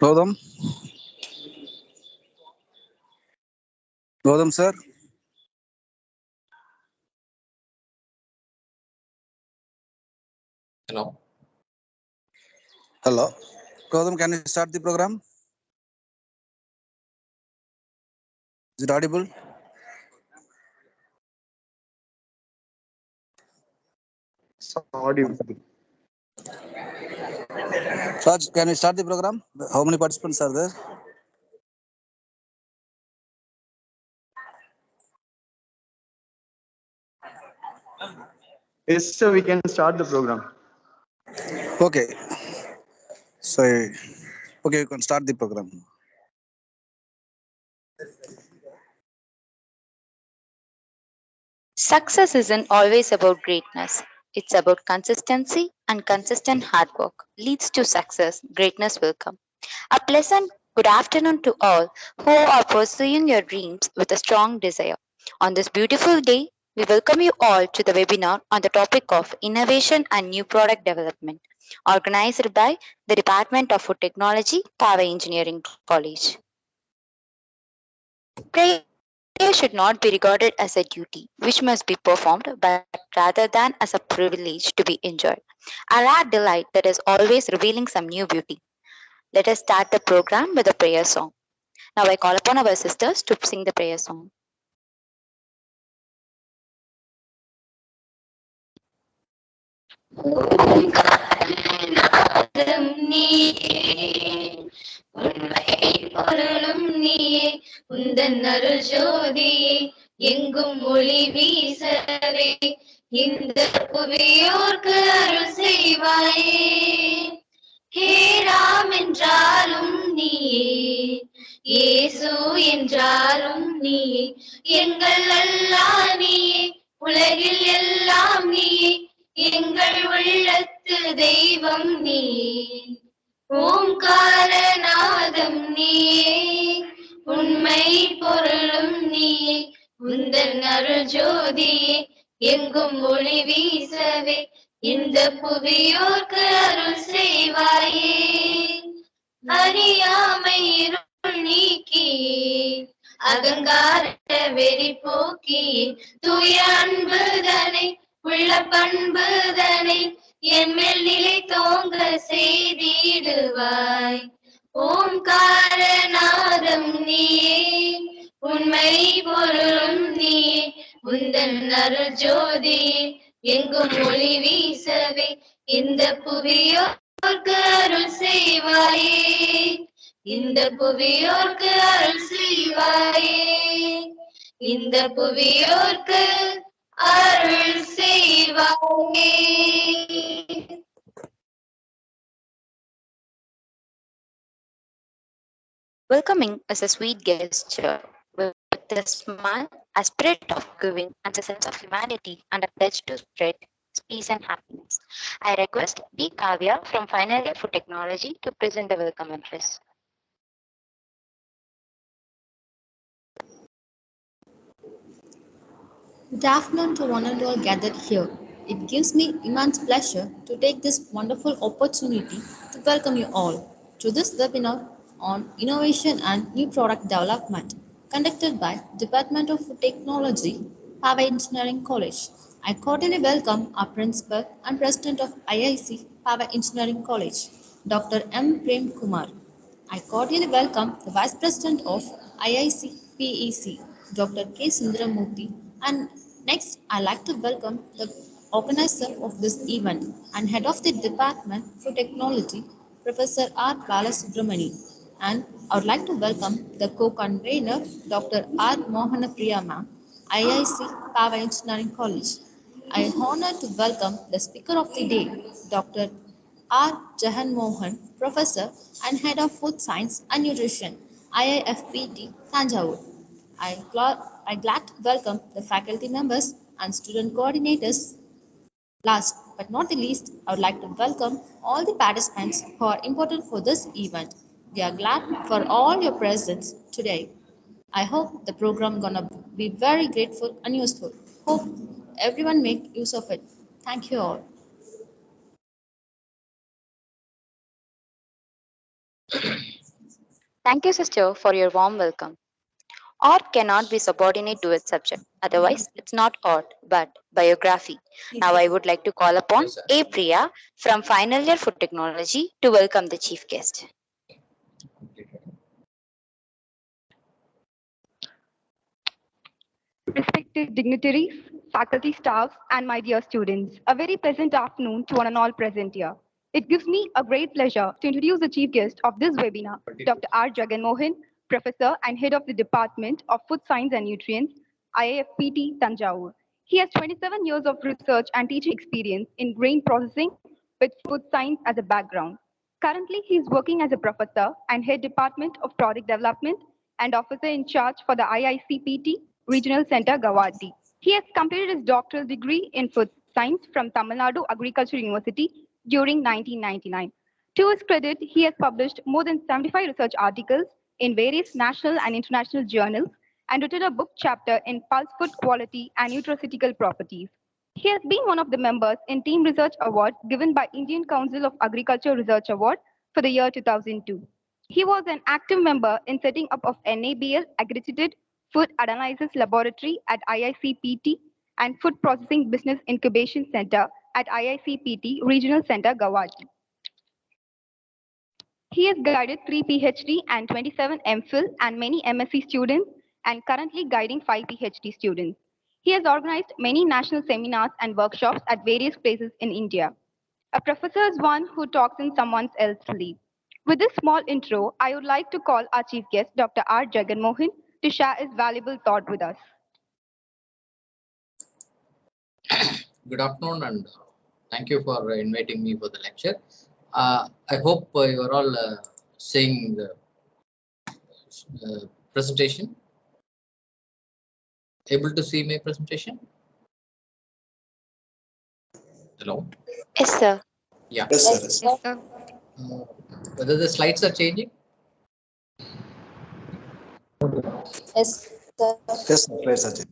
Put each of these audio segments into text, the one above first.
Gautam? Gautam, sir? Hello. Hello. Gautam, can you start the program? Is it audible? Audible. Raj, can you start the program? How many participants are there? Yes, sir, we can start the program. Okay. So, okay, you can start the program. Success isn't always about greatness. It's about consistency, and consistent hard work leads to success. Greatness will come. A pleasant good afternoon to all who are pursuing your dreams with a strong desire. On this beautiful day, we welcome you all to the webinar on the topic of innovation and new product development, organized by the Department of Food Technology, Paavai Engineering College. Prayer should not be regarded as a duty which must be performed, but rather than as a privilege to be enjoyed. A rare delight that is always revealing some new beauty. Let us start the program with a prayer song. Now I call upon our sisters to sing the prayer song. உண்மை பொருளும் நீயே உந்தன் அருள் ஜோதியே எங்கும் ஒளி வீசவே இந்த புவியோர்க்கு அருள் செய்வாயே ஹேராம் என்றாலும் நீயே இயேசு என்றாலும் நீயே எங்கள் அல்லாஹ் நீயே உலகில் எல்லாம் நீயே எங்கள் உள்ளத்து தெய்வம் நீயே ஓம்காரநாதம் நீயே உண்மை பொருளும் நீயே உந்தன் அருள் ஜோதியே எங்கும் ஒளி வீசவே இந்த புவியோர்க்கு அருள் செய்வாயே அறியாமை இருள் நீக்கியே அகங்கார வெறி போக்கியே தூய அன்புதனை உள்ள பண்புதனை என்மேல் நிலை தோங்க செய்திடுவாய் ஓம்காரநாதம் நீயே உண்மை பொருளும் நீயே உந்தன் அருள் ஜோதியே எங்கும் ஒளி வீசவே இந்த புவியோர்க்கு அருள் செய்வாயே இந்த புவியோர்க்கு அருள் செய்வாயே இந்த புவியோர்க்கு அருள் செய்வாயே. Welcoming is a sweet gesture with a smile, a spirit of giving, and a sense of humanity, and a pledge to spread peace and happiness. I request B. Kavya from Final Year Food Technology to present the welcome address. Good afternoon to one and all gathered here. It gives me immense pleasure to take this wonderful opportunity to welcome you all to this webinar on innovation and new product development conducted by Department of Food Technology, Paavai Engineering College. I cordially welcome our Principal and President of IIC-PEC Engineering College, Dr. M. Prem Kumar. I cordially welcome the Vice President of IIC-PEC, Dr. K. Sundaramurthy, and next I'd like to welcome the organizer of this event and head of the Department for Technology, Professor R. Balasubramani. And I would like to welcome the co-convener, Dr. R. Mohanapriya ma'am, IIC-PEC Engineering College. I am honored to welcome the speaker of the day, Dr. R. Jahan Mohan, Professor and Head of Food Science and Nutrition, IIFPT, Tanjavur. I glad to welcome the faculty members and student coordinators. Last but not the least, I would like to welcome all the participants who are important for this event. We are glad for all your presence today. I hope the program gonna be very grateful and useful. Hope everyone make use of it. Thank you all. Thank you, sister, for your warm welcome. Art cannot be subordinate to its subject. Otherwise, it's not art, but biography. Now, I would like to call upon A. Priya from Final Year Food Technology to welcome the chief guest. Respected dignitaries, faculty staff, and my dear students, a very pleasant afternoon to one and all present here. It gives me a great pleasure to introduce the chief guest of this webinar, Dr. R. Jaganmohan, Professor and Head of the Department of Food Science and Nutrients, IIF-PT Tanjavur. He has 27 years of research and teaching experience in grain processing with food science as a background. Currently, he is working as a professor and head department of product development and officer in charge for the IIC-PT Regional Center, Guwahati. He has completed his doctoral degree in food science from Tamil Nadu Agriculture University during 1999. To his credit, he has published more than 75 research articles in various national and international journals and written a book chapter in pulse food quality and nutraceutical properties. He has been one of the members in Team Research Award given by Indian Council of Agriculture Research Award for the year 2002. He was an active member in setting up of NABL accredited food analysis laboratory at IIC-PT and food processing business incubation center at IIC-PT Regional Center, Guwahati. He has guided 3 PhD and 27 MPhil and many MSc students and currently guiding 5 PhD students. He has organized many national seminars and workshops at various places in India. A professor is one who talks in someone else's sleep. With this small intro, I would like to call our chief guest, Dr. R. Jaganmohan, to share his valuable thought with us. Good afternoon, and thank you for inviting me for the lecture. I hope you are all seeing the presentation. Able to see my presentation? Hello? Yes, sir. Yeah. Yes, sir. Yes, sir. Yes, sir. Whether the slides are changing? Yes, sir. Yes, sir. Right, Sajid.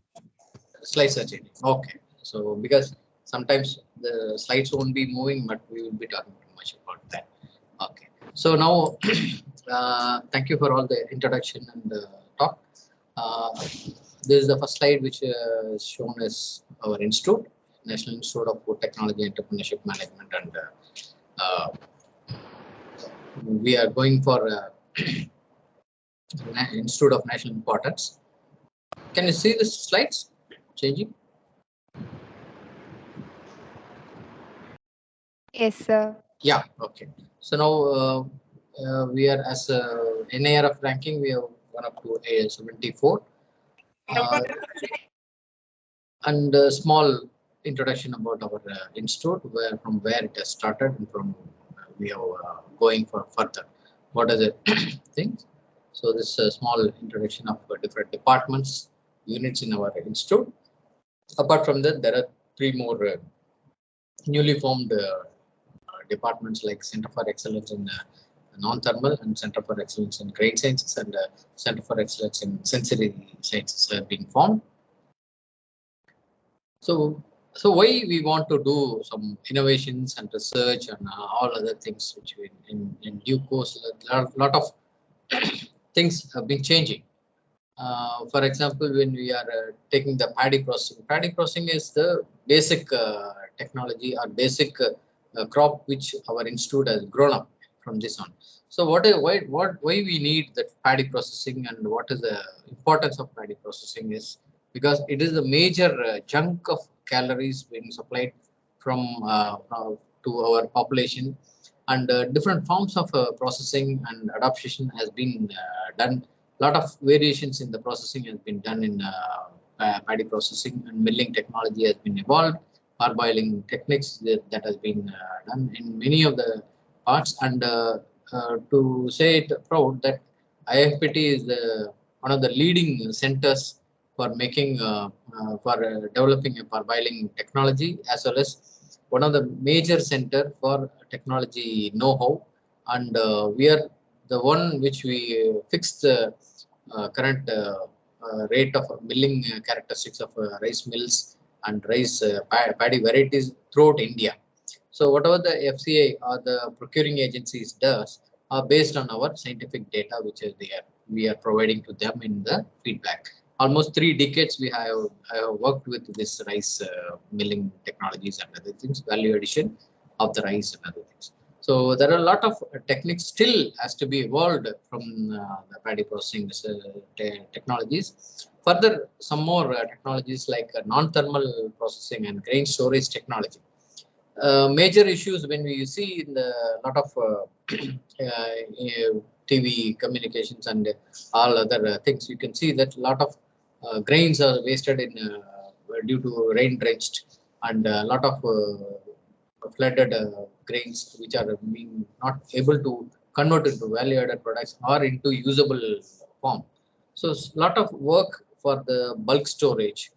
Slides are changing. Okay. So because sometimes the slides won't be moving, but we will be talking too much about that. Okay. So now, thank you for all the introduction and talk. This is the first slide which is shown as our institute, National Institute of Food Technology, Entrepreneurship Management, and we are going for Institute of National Importance. Can you see the slides changing? Yes, sir. Yeah. Okay. So now we are as NIRF ranking, we have gone up to 74. And a small introduction about our institute, from where it has started and from we are going for further. What are the things? So this is a small introduction of different departments, units in our institute. Apart from that, there are 3 more newly formed departments like Center for Excellence in Non-Thermal and Center for Excellence in Grain Sciences and Center for Excellence in Sensory Sciences have been formed. So why we want to do some innovations and research and all other things which we, in due course, a lot of things have been changing. For example, when we are taking the paddy processing is the basic technology or basic crop which our institute has grown up from this on. So why we need that paddy processing and what is the importance of paddy processing is because it is a major chunk of calories being supplied from to our population, and different forms of processing and adaptation has been done. A lot of variations in the processing has been done in paddy processing, and milling technology has been evolved. Parboiling techniques that has been done in many of the parts, and to say it proud that IFPT is one of the leading centers for making for developing a parboiling technology, as well as one of the major center for technology know-how, and we are the one which we fixed the current rate of milling characteristics of rice mills and rice paddy varieties throughout India. So whatever the FCA or the procuring agencies does are based on our scientific data, which is there. We are providing to them in the feedback. Almost 3 decades I have worked with this rice milling technologies and other things, value addition of the rice and other things. So there are a lot of techniques still has to be evolved from the paddy processing technologies. Further, some more technologies like non-thermal processing and grain storage technology. Major issues when we see in the lot of TV communications and all other things, you can see that a lot of grains are wasted in due to rain drenched, and a lot of flooded grains which are being not able to convert into value added products or into usable form. So a lot of work for the bulk storage.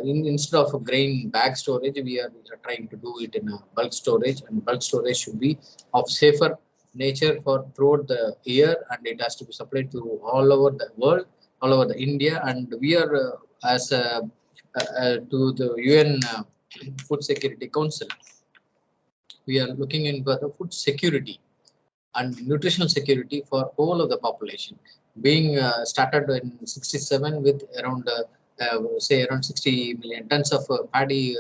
Instead of a grain bag storage, we are trying to do it in a bulk storage, and bulk storage should be of safer nature for throughout the year, and it has to be supplied to all over the world, all over the India. And we are as to the UN Food Security Council, we are looking into the food security and nutritional security for all of the population, being started in 67 with around say around 60 million tons of paddy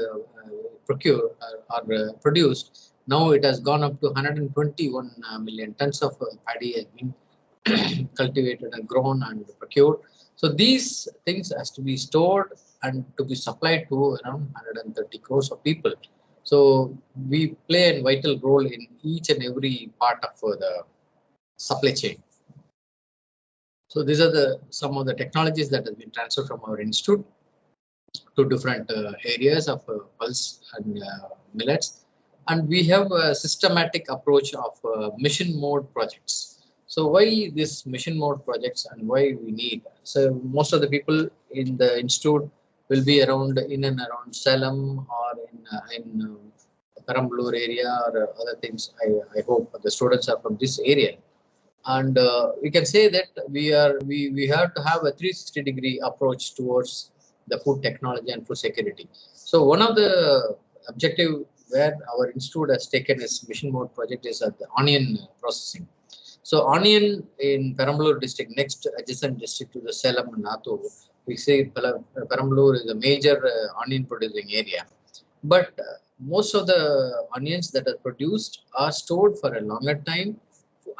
procured or produced. Now it has gone up to 121 million tons of paddy has been cultivated and grown and procured. So these things has to be stored and to be supplied to around 130 crores of people. So we play a vital role in each and every part of the supply chain. So these are some of the technologies that have been transferred from our institute to different areas of pulse and millets. And we have a systematic approach of mission mode projects. So why this mission mode projects and why we need? So most of the people in the institute will be around in and around Salem or in Perambalur area or other things. I hope the students are from this area. And we can say that we have to have a 360-degree approach towards the food technology and food security. So one of the objective where our institute has taken its mission mode project is at the onion processing. So onion in Perambalur district, next adjacent district to the Salem and Nathu, we say Perambalur is a major onion producing area. But most of the onions that are produced are stored for a longer time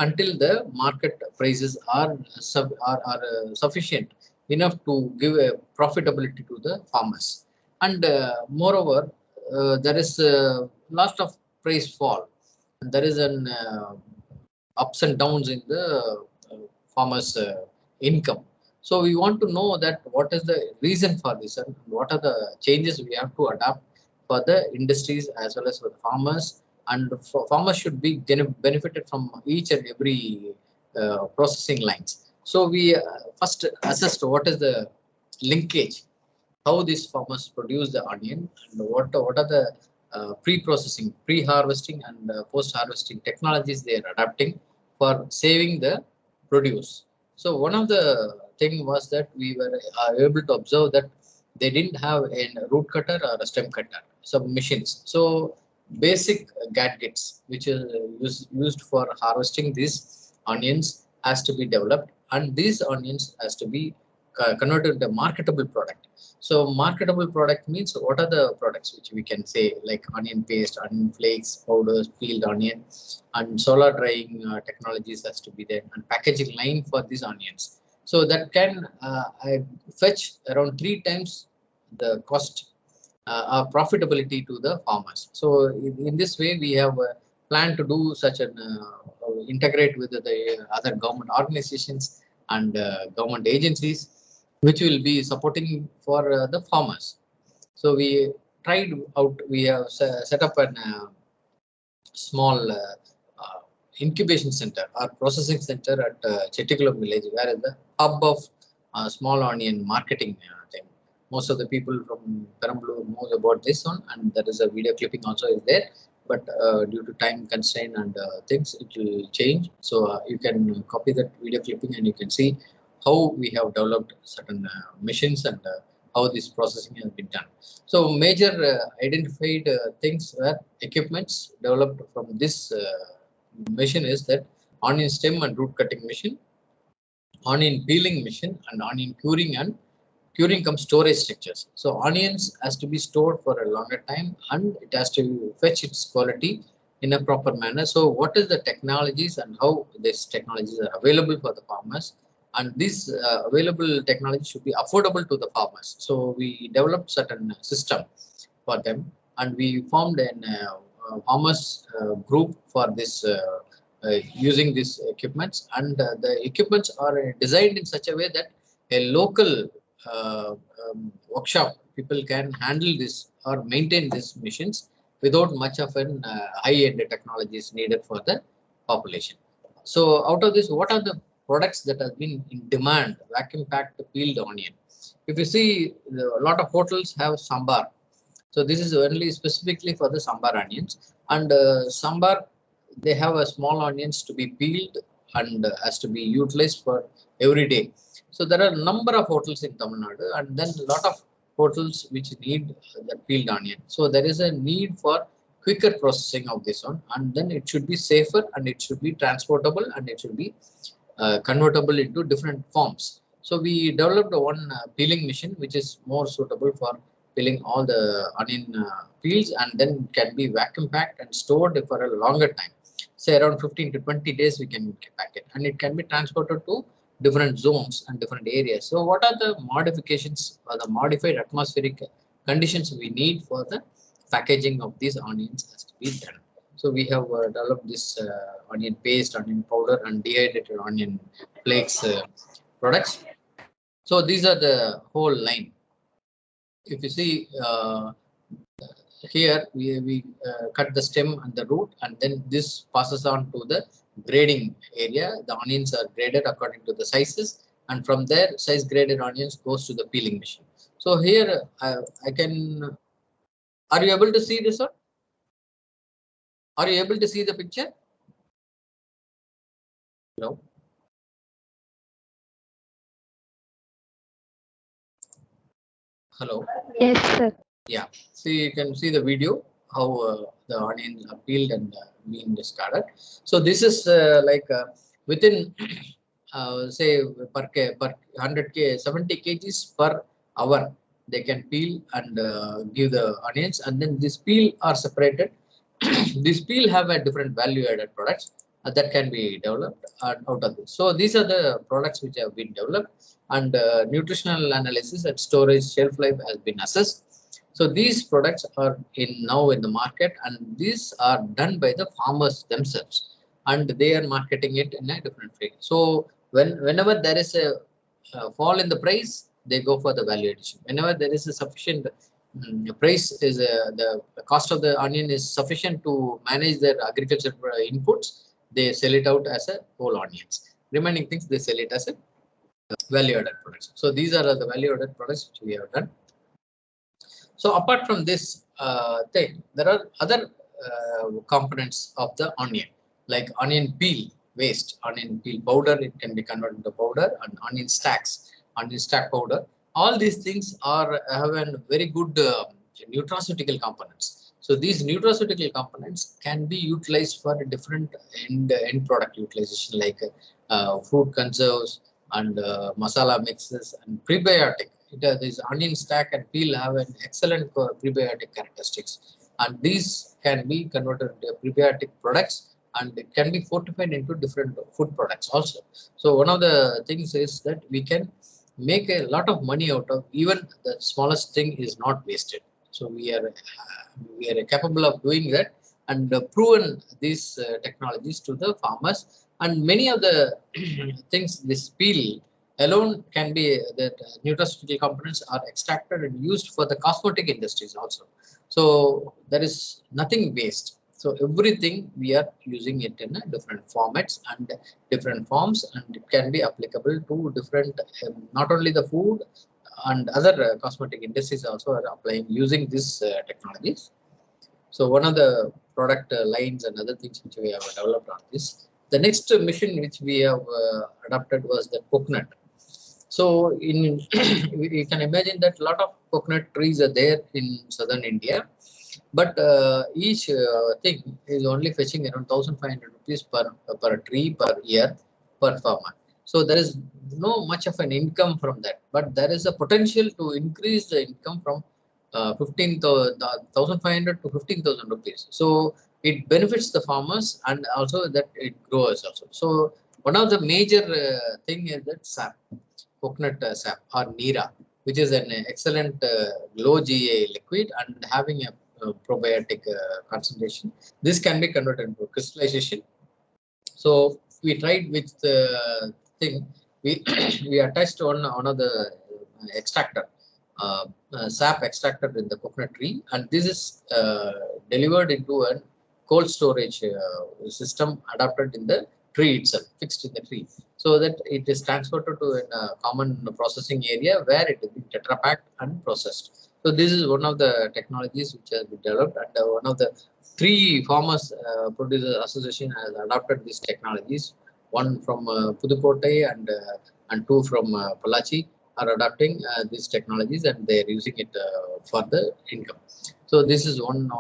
until the market prices are sufficient enough to give a profitability to the farmers. And moreover, there is a lot of price fall. There is an ups and downs in the farmers' income. So we want to know that what is the reason for this and what are the changes we have to adapt for the industries as well as for the farmers. And for farmers should be benefited from each and every processing lines. So we first assessed what is the linkage, how these farmers produce the onion, and what are the pre-processing, pre-harvesting and post-harvesting technologies they are adapting for saving the produce. So one of the thing was that we were able to observe that they didn't have a root cutter or a stem cutter, some machines. So basic gadgets which is used for harvesting these onions has to be developed, and these onions has to be converted into a marketable product. So marketable product means what are the products which we can say, like onion paste, onion flakes, powders, peeled onion, and solar drying technologies has to be there, and packaging line for these onions. So that can fetch around 3 times the cost profitability to the farmers. So in this way, we have planned to do such an integrate with the other government organizations and government agencies, which will be supporting for the farmers. So we tried out, we have set up a small incubation center or processing center at Chetikulam village, where is the hub of small onion marketing thing. Most of the people from Perambalur knows about this one, and there is a video clipping also is there. but due to time constraint and things, it will change. So you can copy that video clipping and you can see how we have developed certain machines and how this processing has been done. So major identified things were equipments developed from this machine is that onion stem and root cutting machine, onion peeling machine, and onion curing, and curing comes storage structures. So onions has to be stored for a longer time and it has to fetch its quality in a proper manner. So what is the technologies and how these technologies are available for the farmers, and this available technology should be affordable to the farmers. So we developed certain system for them and we formed an farmers group for this using these equipments, and the equipments are designed in such a way that a local workshop people can handle this or maintain these machines without much of an high-end technologies needed for the population. So out of this, what are the products that have been in demand? Vacuum packed peeled onion. If you see, a lot of hotels have sambar. So this is only specifically for the sambar onions, and sambar, they have a small onions to be peeled and has to be utilized for every day. So there are a number of hotels in Tamil Nadu, and then a lot of hotels which need the peeled onion. So there is a need for quicker processing of this one, and then it should be safer and it should be transportable and it should be convertible into different forms. So we developed one peeling machine which is more suitable for peeling all the onion peels, and then can be vacuum packed and stored for a longer time. Say around 15 to 20 days we can pack it, and it can be transported to different zones and different areas. So what are the modifications or the modified atmospheric conditions we need for the packaging of these onions has to be done. So we have developed this onion paste, onion powder, and dehydrated onion flakes products. So these are the whole line. If you see here, we cut the stem and the root, and then this passes on to the grading area. The onions are graded according to the sizes, and from there, size graded onions goes to the peeling machine. So here I can. Are you able to see this one? Are you able to see the picture? No. Hello. Yes, sir. Yeah. So you can see the video how the onions are peeled and being discarded. So this is within say per 70 kgs per hour they can peel and give the onions, and then this peel are separated. This peel have a different value added products that can be developed out of this. So these are the products which have been developed, and nutritional analysis and storage shelf life has been assessed. So these products are now in the market, and these are done by the farmers themselves, and they are marketing it in a different way. So whenever there is a fall in the price, they go for the value addition. Whenever there is a sufficient price is the cost of the onion is sufficient to manage their agriculture inputs, they sell it out as a whole onions. Remaining things they sell it as a value added products. So these are the value added products which we have done. So apart from this thing, there are other components of the onion, like onion peel waste, onion peel powder. It can be converted into powder, and onion stacks, onion stack powder. All these things are have a very good nutraceutical components. So these nutraceutical components can be utilized for different end product utilization, like fruit conserves and masala mixes and prebiotic. This onion stack and peel have an excellent prebiotic characteristics, and these can be converted into prebiotic products, and it can be fortified into different food products also. So one of the things is that we can make a lot of money out of even the smallest thing is not wasted. So we are capable of doing that, and proven these technologies to the farmers, and many of the things this peel alone can be that nutraceutical components are extracted and used for the cosmetic industries also. So there is nothing waste. So everything we are using it in different formats and different forms, and it can be applicable to different not only the food and other cosmetic industries also are applying using these technologies. So one of the product lines and other things which we have developed on this. The next mission which we have adopted was the coconut. So in you can imagine that a lot of coconut trees are there in southern India, but each thing is only fetching around 1,500 rupees per tree per year per farmer. So there is no much of an income from that, but there is a potential to increase the income from 1,500 to 15,000 rupees. So it benefits the farmers and also that it grows also. So one of the major thing is that sap, coconut sap or Nira, which is an excellent low GA liquid and having a probiotic concentration. This can be converted into crystallization. So we tried with the thing, we we attached on one of the extractor, sap extractor in the coconut tree, and this is delivered into a cold storage system adapted in the tree itself, fixed in the tree, so that it is transferred to a common processing area where it is being tetra packed and processed. So this is one of the technologies which has been developed, and one of the 3 farmers producer association has adopted these technologies. One from Pudukkottai and 2 from Pollachi are adopting these technologies, and they are using it for the income. So this is one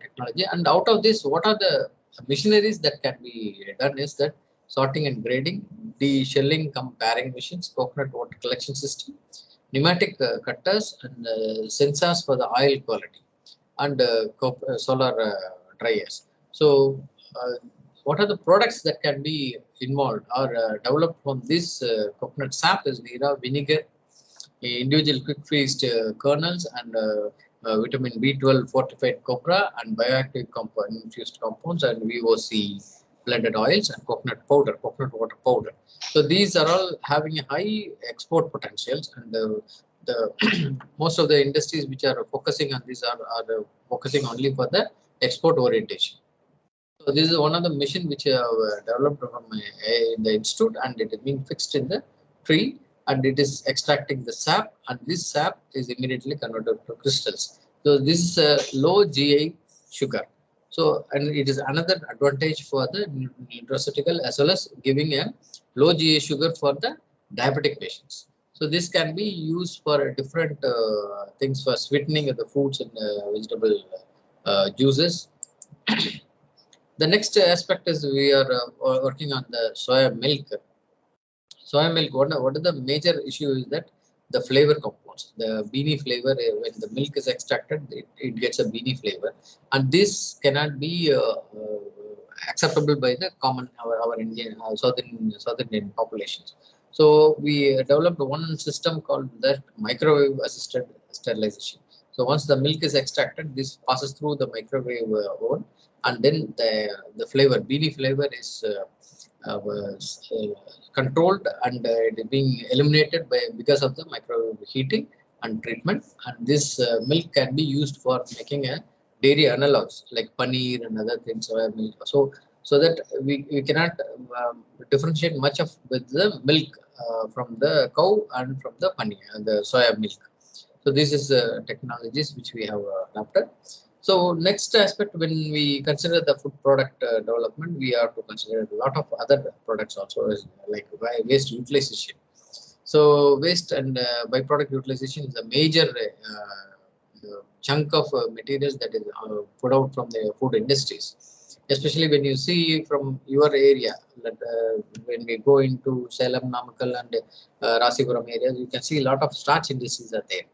technology, and out of this, what are the machineries that can be done is that sorting and grading, de-shelling comparing machines, coconut water collection system, pneumatic cutters, and sensors for the oil quality, and solar dryers. So what are the products that can be involved or developed from this coconut sap is vinegar, individual quick freezed kernels, and vitamin B12 fortified copra, and bioactive infused compounds, and VOC blended oils, and coconut powder, coconut water powder. So these are all having a high export potentials, and the most of the industries which are focusing on this are focusing only for the export orientation. So this is one of the machine which I have developed from in the institute, and it is being fixed in the tree, and it is extracting the sap, and this sap is immediately converted to crystals. So this is a low GI sugar. So, and it is another advantage for the nutraceutical as well as giving a low GI sugar for the diabetic patients. So this can be used for different things for sweetening of the fruits and vegetable juices. The next aspect is we are working on the soya milk. Soya milk, what is the major issue is that the flavor compounds, the beanie flavor, when the milk is extracted, it gets a beanie flavor, and this cannot be acceptable by the common our Indian southern Indian populations. So we developed one system called that microwave assisted sterilization. So once the milk is extracted, this passes through the microwave oven, and then the flavor, beanie flavor, is controlled, and it is being eliminated because of the microwave heating and treatment. And this milk can be used for making a dairy analogs like paneer and other things, soya milk. So that we cannot differentiate much of with the milk from the cow and from the paneer, the soya milk. So this is technologies which we have adopted. So next aspect, when we consider the food product development, we have to consider a lot of other products also, like waste utilization. So waste and byproduct utilization is a major chunk of materials that is put out from the food industries. Especially when you see from your area, that, when we go into Salem, Namakkal, and Rasipuram areas, you can see a lot of starch industries are there,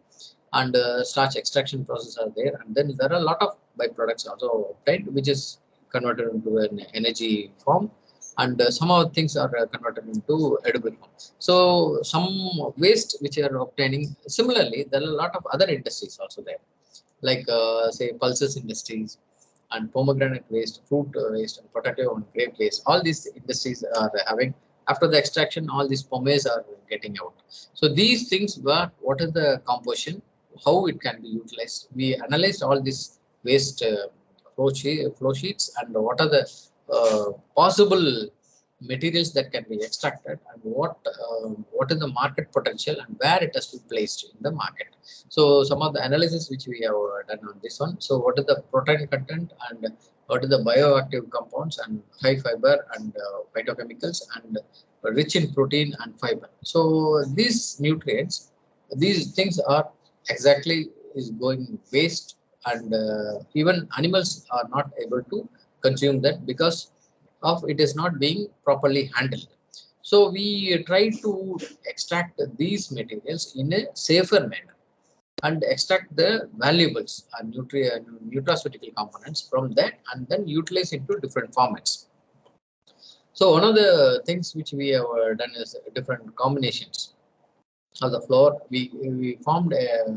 and starch extraction process are there, and then there are a lot of byproducts also obtained, which is converted into an energy form, and some of the things are converted into edible form. So some waste which are obtaining, similarly there are a lot of other industries also there, like say pulses industries, and pomegranate waste, fruit waste, and potato and grape waste. All these industries are having, after the extraction, all these pomace are getting out. So these things were, what is the composition, how it can be utilized. We analyzed all these waste flow sheets, and what are the possible materials that can be extracted, and what is the market potential, and where it has to be placed in the market. So some of the analysis which we have done on this one. So what is the protein content, and what are the bioactive compounds and high fiber and phytochemicals and rich in protein and fiber. So these nutrients, these things are exactly is going waste, and even animals are not able to consume that because of it is not being properly handled. So we try to extract these materials in a safer manner and extract the valuables and nutraceutical components from that and then utilize into different formats. So one of the things which we have done is different combinations of the floor. We formed a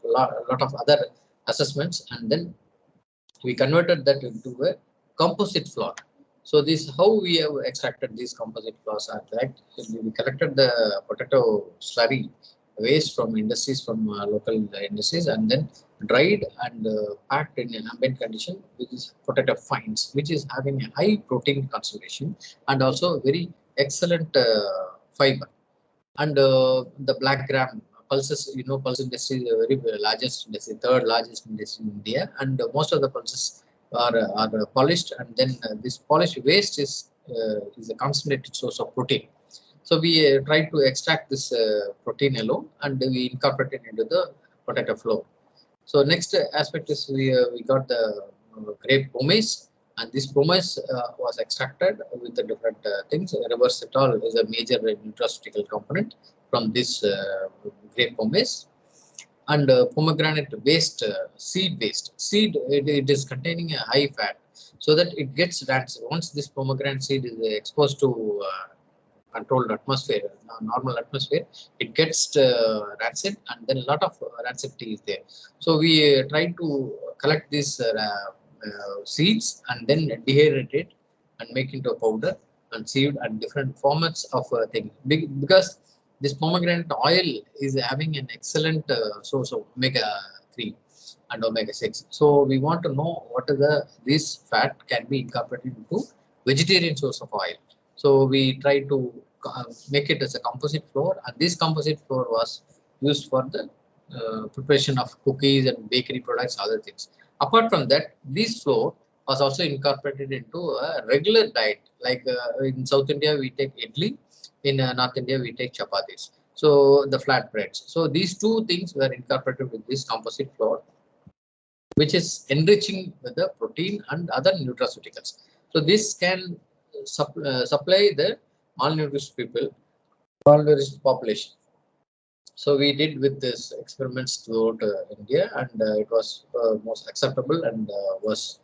lot of other assessments, and then we converted that into a composite floor. So this how we have extracted these composite floors are that we collected the potato slurry waste from industries, from local industries, and then dried and packed in an ambient condition, which is potato fines, which is having a high protein concentration and also very excellent fiber. And the black gram pulses, pulse industry is the very largest industry, third largest industry in India, and most of the pulses are polished, and then this polished waste is a concentrated source of protein. So we try to extract this protein alone, and we incorporate it into the potato flour. So next aspect is we got the grape pomace, and this pomace was extracted with the different things. Resveratrol is a major nutraceutical component from this grape pomace, and pomegranate based seed it is containing a high fat, so that it gets rancid. Once this pomegranate seed is exposed to controlled atmosphere, normal atmosphere, it gets rancid, and then a lot of rancid tea is there. So we try to collect these seeds and then dehydrate it and make into a powder and sieved and different formats of thing. Because this pomegranate oil is having an excellent source of omega-3 and omega-6. So we want to know what is this fat can be incorporated into vegetarian source of oil. So we try to make it as a composite flour, and this composite flour was used for the preparation of cookies and bakery products, other things. Apart from that, this flour was also incorporated into a regular diet. Like in South India, we take idli. In North India, we take chapatis. So the flat breads. So these two things were incorporated with this composite flour, which is enriching with the protein and other nutraceuticals. So this can supply the malnourished people, malnourished population. So we did with this experiments throughout India, and it was most acceptable and was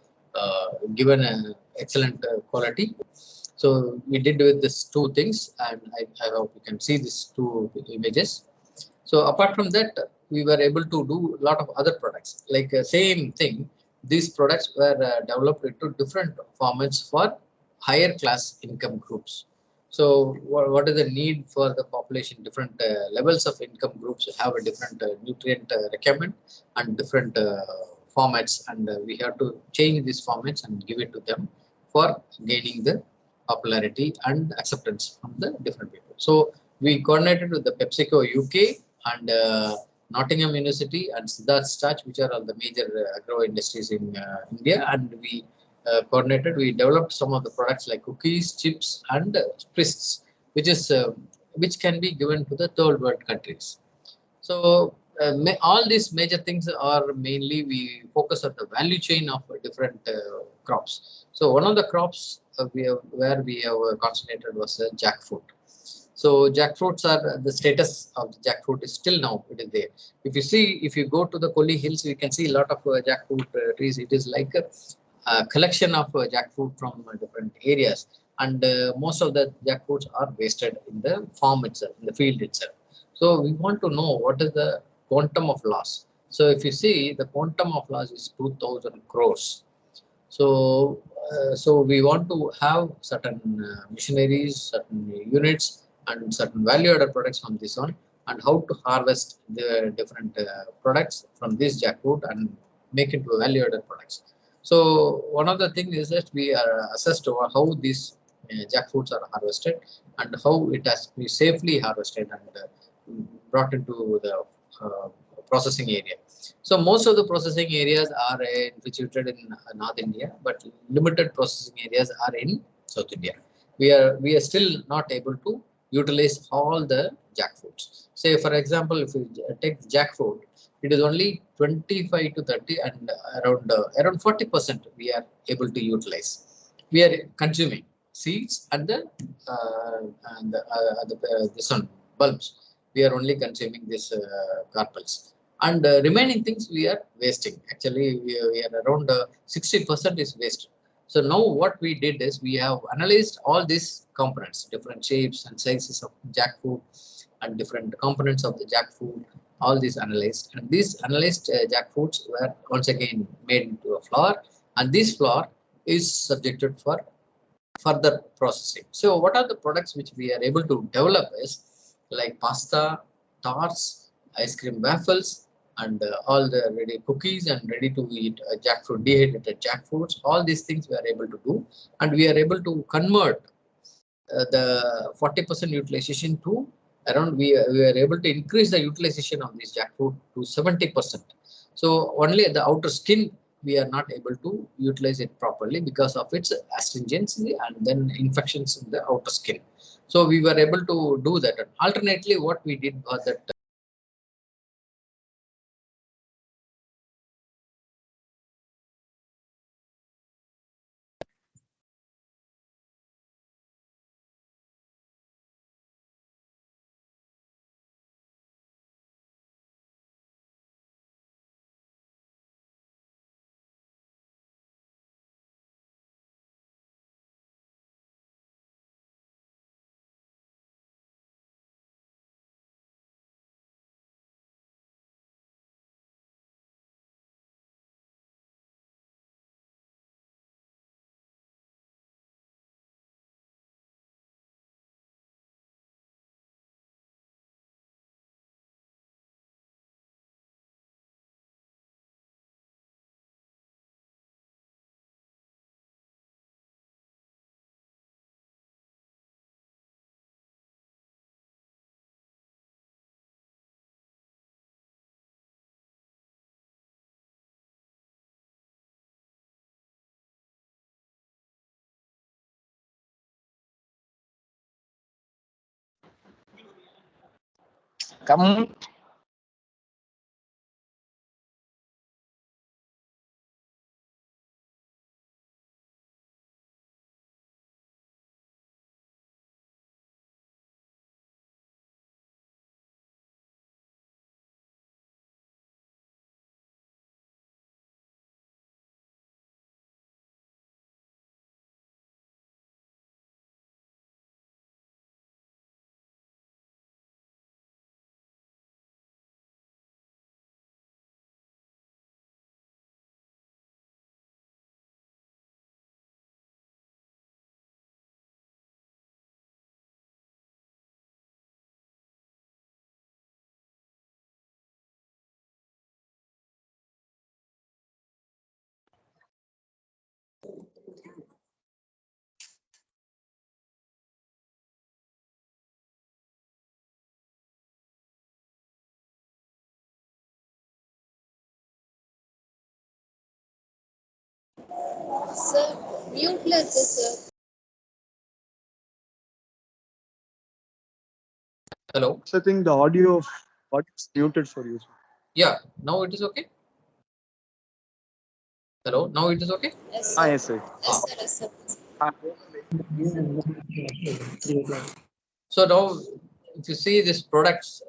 given an excellent quality. So we did with these two things, and I hope you can see these two images. So apart from that, we were able to do a lot of other products. Like same thing, these products were developed into different formats for higher class income groups. So what is the need for the population? Different levels of income groups have a different nutrient requirement and different formats, and we have to change these formats and give it to them for gaining the popularity and acceptance from the different people. So we coordinated with the PepsiCo UK and Nottingham University and Siddharth Starch, which are all the major agro industries in India, and we coordinated. We developed some of the products like cookies, chips, and crisps, which can be given to the third world countries. So all these major things are mainly we focus on the value chain of different crops. So one of the crops where we have concentrated was jackfruit. So jackfruits are the status of the jackfruit is still now it is there. If you go to the Kolli Hills, we can see a lot of jackfruit trees. It is like a collection of jackfruit from different areas, and most of the jackfruits are wasted in the farm itself, in the field itself. So we want to know what is the quantum of loss. So if you see, the quantum of loss is 2,000 crores. So we want to have certain machineries, certain units, and certain value-added products from this one, and how to harvest the different products from this jackfruit and make it into value-added products. So one of the things is that we are assessed over how these jackfruits are harvested and how it has to be safely harvested and brought into the processing area. So most of the processing areas are situated in North India, but limited processing areas are in South India. We are still not able to utilize all the jackfruits. Say for example, if you take jackfruit, it is only 25 to 30 and around 40% we are able to utilize. We are consuming seeds and this one bulbs. We are only consuming this carpels, and remaining things we are wasting. Actually, we are around 60% is wasted. So now what we did is we have analyzed all these components, different shapes and sizes of jackfruit and different components of the jackfruit, all these analyzed. And these analyzed jackfruits were once again made into a flour, and this flour is subjected for further processing. So what are the products which we are able to develop is like pasta, tarts, ice cream waffles, and all the ready cookies and ready to eat jackfruit, dehydrated jackfruits. All these things we are able to do, and we are able to convert the 40% utilization to around, we are able to increase the utilization of this jackfruit to 70%. So only the outer skin we are not able to utilize it properly because of its astringency and then infections in the outer skin. So we were able to do that. And alternately, what we did was that Come. Sir, mute sir. hello, So I think the audio of what is muted for you. yeah, now it is okay. Hello, now it is okay. Yes, Ah, sir. yes, sir. Yes, sir. Yes, sir. So now, if you see these products,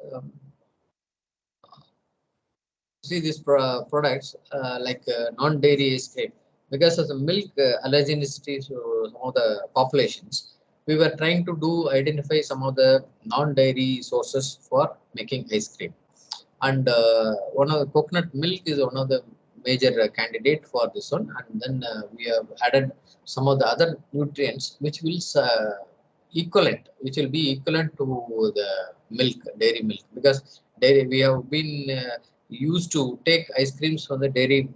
products like non-dairy ice cream, because of the milk allergenicity to some of the populations, we were trying to do identify some of the non-dairy sources for making ice cream. And one of the coconut milk is one of the major candidate for this one. And then we have added some of the other nutrients which will be equivalent to the milk, dairy milk, because dairy we have been used to take ice creams from the dairy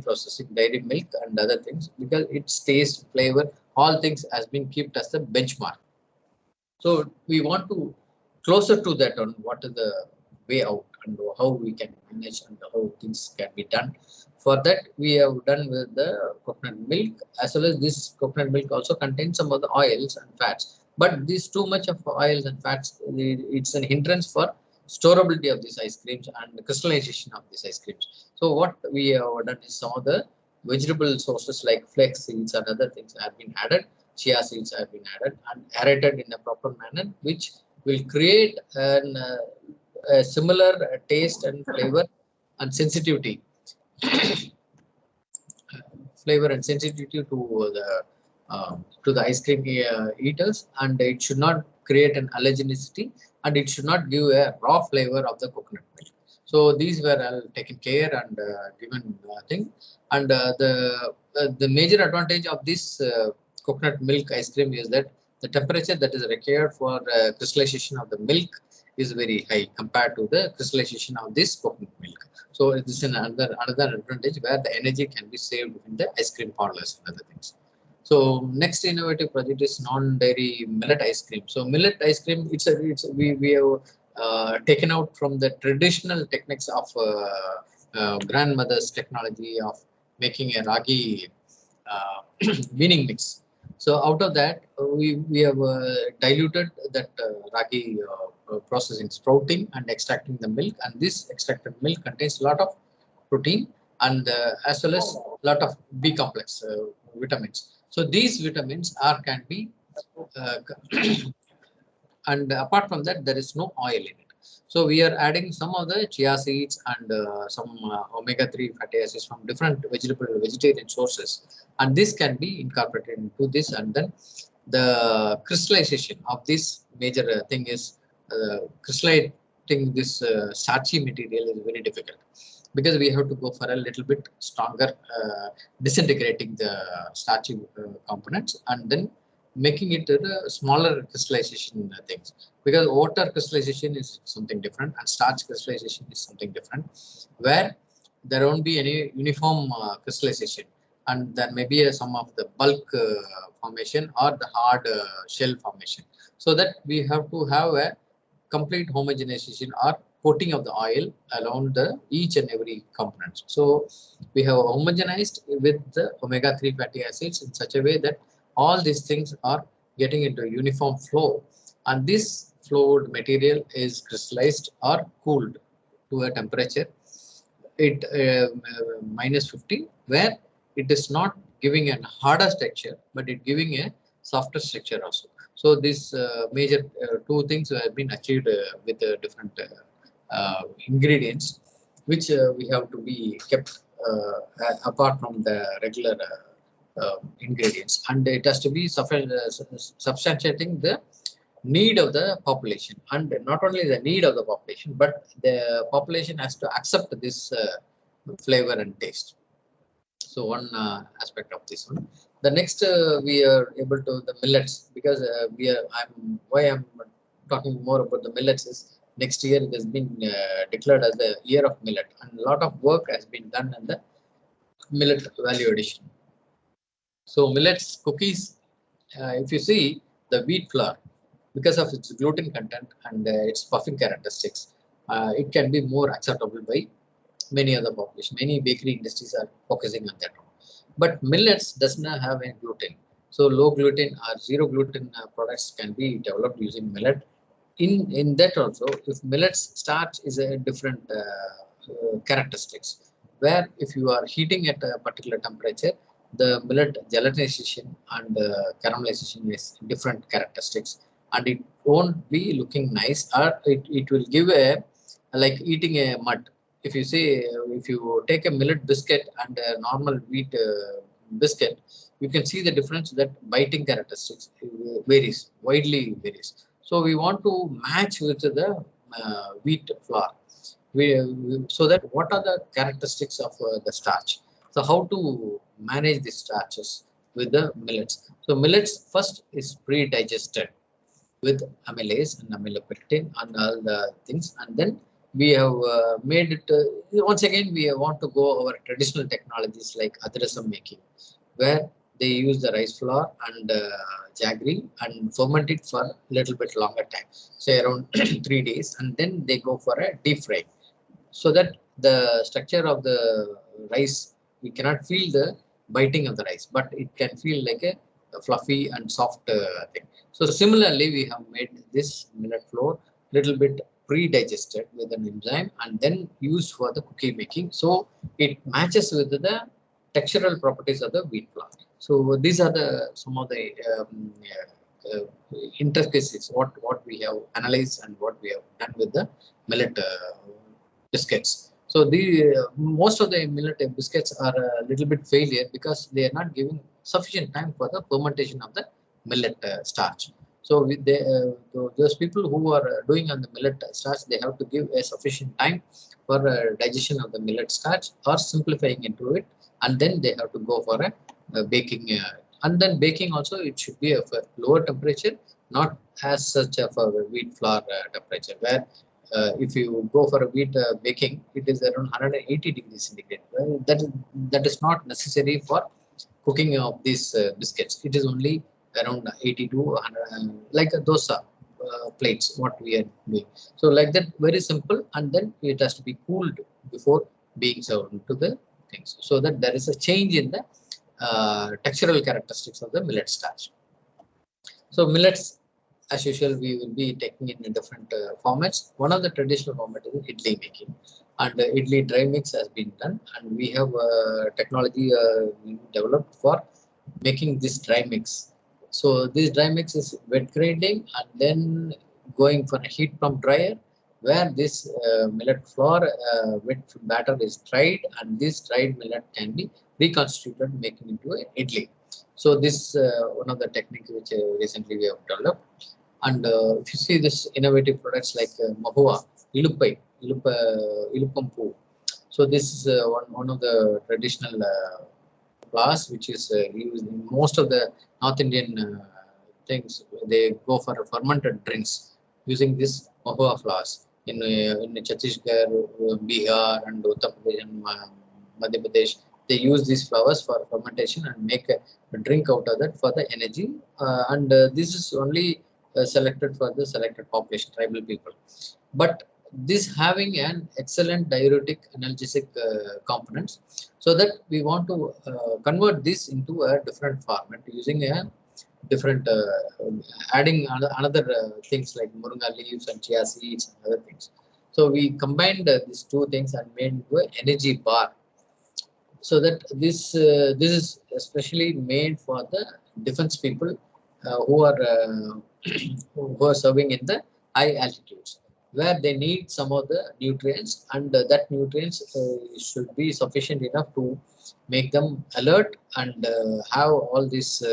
processing, dairy milk and other things, because its taste, flavor, all things has been kept as the benchmark. So we want to closer to that on what is the way out. and how we can manage and how things can be done. For that, we have done with the coconut milk, as well as this coconut milk also contains some of the oils and fats. But this too much of oils and fats, it's an hindrance for storability of these ice creams and the crystallization of these ice creams. So what we have done is some of the vegetable sources like flax seeds and other things have been added, chia seeds have been added and aerated in a proper manner, which will create a similar taste and flavor and sensitivity to the ice cream eaters, and it should not create an allergenicity, and it should not give a raw flavor of the coconut milk. So these were all taken care and given thing, and the major advantage of this coconut milk ice cream is that the temperature that is required for crystallization of the milk is very high compared to the crystallization of this coconut milk. So this is another advantage where the energy can be saved in the ice cream parlors and other things. So next innovative project is non-dairy millet ice cream. So millet ice cream, we have taken out from the traditional techniques of grandmother's technology of making a ragi weaning mix. So out of that, we have diluted that ragi processing, sprouting and extracting the milk, and this extracted milk contains a lot of protein and as well as a lot of B complex vitamins. So these vitamins can be and apart from that, there is no oil in it. So we are adding some of the chia seeds and some omega-3 fatty acids from different vegetarian sources, and this can be incorporated into this, and then the crystallization of this major thing is crystallizing this starchy material is very difficult, because we have to go for a little bit stronger disintegrating the starchy components and then making it a smaller crystallization things, because water crystallization is something different and starch crystallization is something different, where there won't be any uniform crystallization, and there may be some of the bulk formation or the hard shell formation. So that we have to have a complete homogenization or coating of the oil around each and every component. So we have homogenized with the omega-3 fatty acids in such a way that all these things are getting into a uniform flow, and this flowed material is crystallized or cooled to a temperature minus 50, where it is not giving a harder structure, but it giving a softer structure also. So these major two things have been achieved with different ingredients, which we have to be kept apart from the regular ingredients, and it has to be substantiating the need of the population, and not only the need of the population, but the population has to accept this flavor and taste. So one aspect of this one. The next we are able to the millets, because I'm talking more about the millets is next year it has been declared as the year of millet, and a lot of work has been done in the millet value addition. So millets cookies, if you see the wheat flour, because of its gluten content and its puffing characteristics, it can be more acceptable by many other population. Many bakery industries are focusing on that. But millets does not have any gluten. So low gluten or zero gluten products can be developed using millet. In that also, if millet's starch is a different characteristics, where if you are heating at a particular temperature, the millet gelatinization and caramelization is different characteristics, and it won't be looking nice, or it will give a like eating a mud. If you say if you take a millet biscuit and a normal wheat biscuit, you can see the difference, that biting characteristics widely varies. So we want to match with the wheat flour. So that what are the characteristics of the starch? So how to manage the starches with the millets? So millets first is pre-digested with amylase and amylopectin and all the things, and then we have made it once again we want to go our traditional technologies like adrasam making, where they use the rice flour and jaggery and ferment it for a little bit longer time, say around 3 days, and then they go for a deep fry. so that the structure of the rice, we cannot feel the biting of the rice, but it can feel like a fluffy and soft thing. So similarly, we have made this millet flour little bit pre-digested with an enzyme and then used for the cookie making. So it matches with the textural properties of the wheat flour. So these are the some of the intricacies what we have analyzed and what we have done with the millet biscuits. So the most of the millet biscuits are a little bit failure because they are not giving sufficient time for the fermentation of the millet starch. So with those people who are doing on the millet starch, they have to give a sufficient time for digestion of the millet starch or simplifying into it, and then they have to go for a baking. And then baking also, it should be of a lower temperature, not as such of a wheat flour temperature, where if you go for a wheat baking, it is around 180 degrees centigrade. Well, that is not necessary for cooking of these biscuits. It is only around 80 to 100, like a dosa plates, what we are doing. So like that, very simple, and then it has to be cooled before being served into the things, so that there is a change in the textural characteristics of the millet starch. So millets, as usual, we will be taking it in different formats. One of the traditional format is idli making, and idli dry mix has been done, and we have technology developed for making this dry mix. So this dry mix is wet grinding and then going for a heat pump dryer, where this millet flour wet batter is dried, and this dried millet can be reconstituted, making into a idli. So this one of the techniques which recently we have developed. And if you see this innovative products like mahua, ilupampu. So this is one of the traditional flowers which is used in most of the North Indian things. They go for fermented drinks using this mahua flowers. In Chhattisgarh, Bihar, and Uttar Pradesh and Madhya Pradesh, they use these flowers for fermentation and make a drink out of that for the energy. And this is only selected for the selected population, tribal people. But this having an excellent diuretic analgesic components, so that we want to convert this into a different format using a different adding another things like moringa leaves and chia seeds and other things. So we combined these two things and made into an energy bar. So that this is especially made for the defense people who are who are serving in the high altitudes, where they need some of the nutrients, and that nutrients should be sufficient enough to make them alert and have all this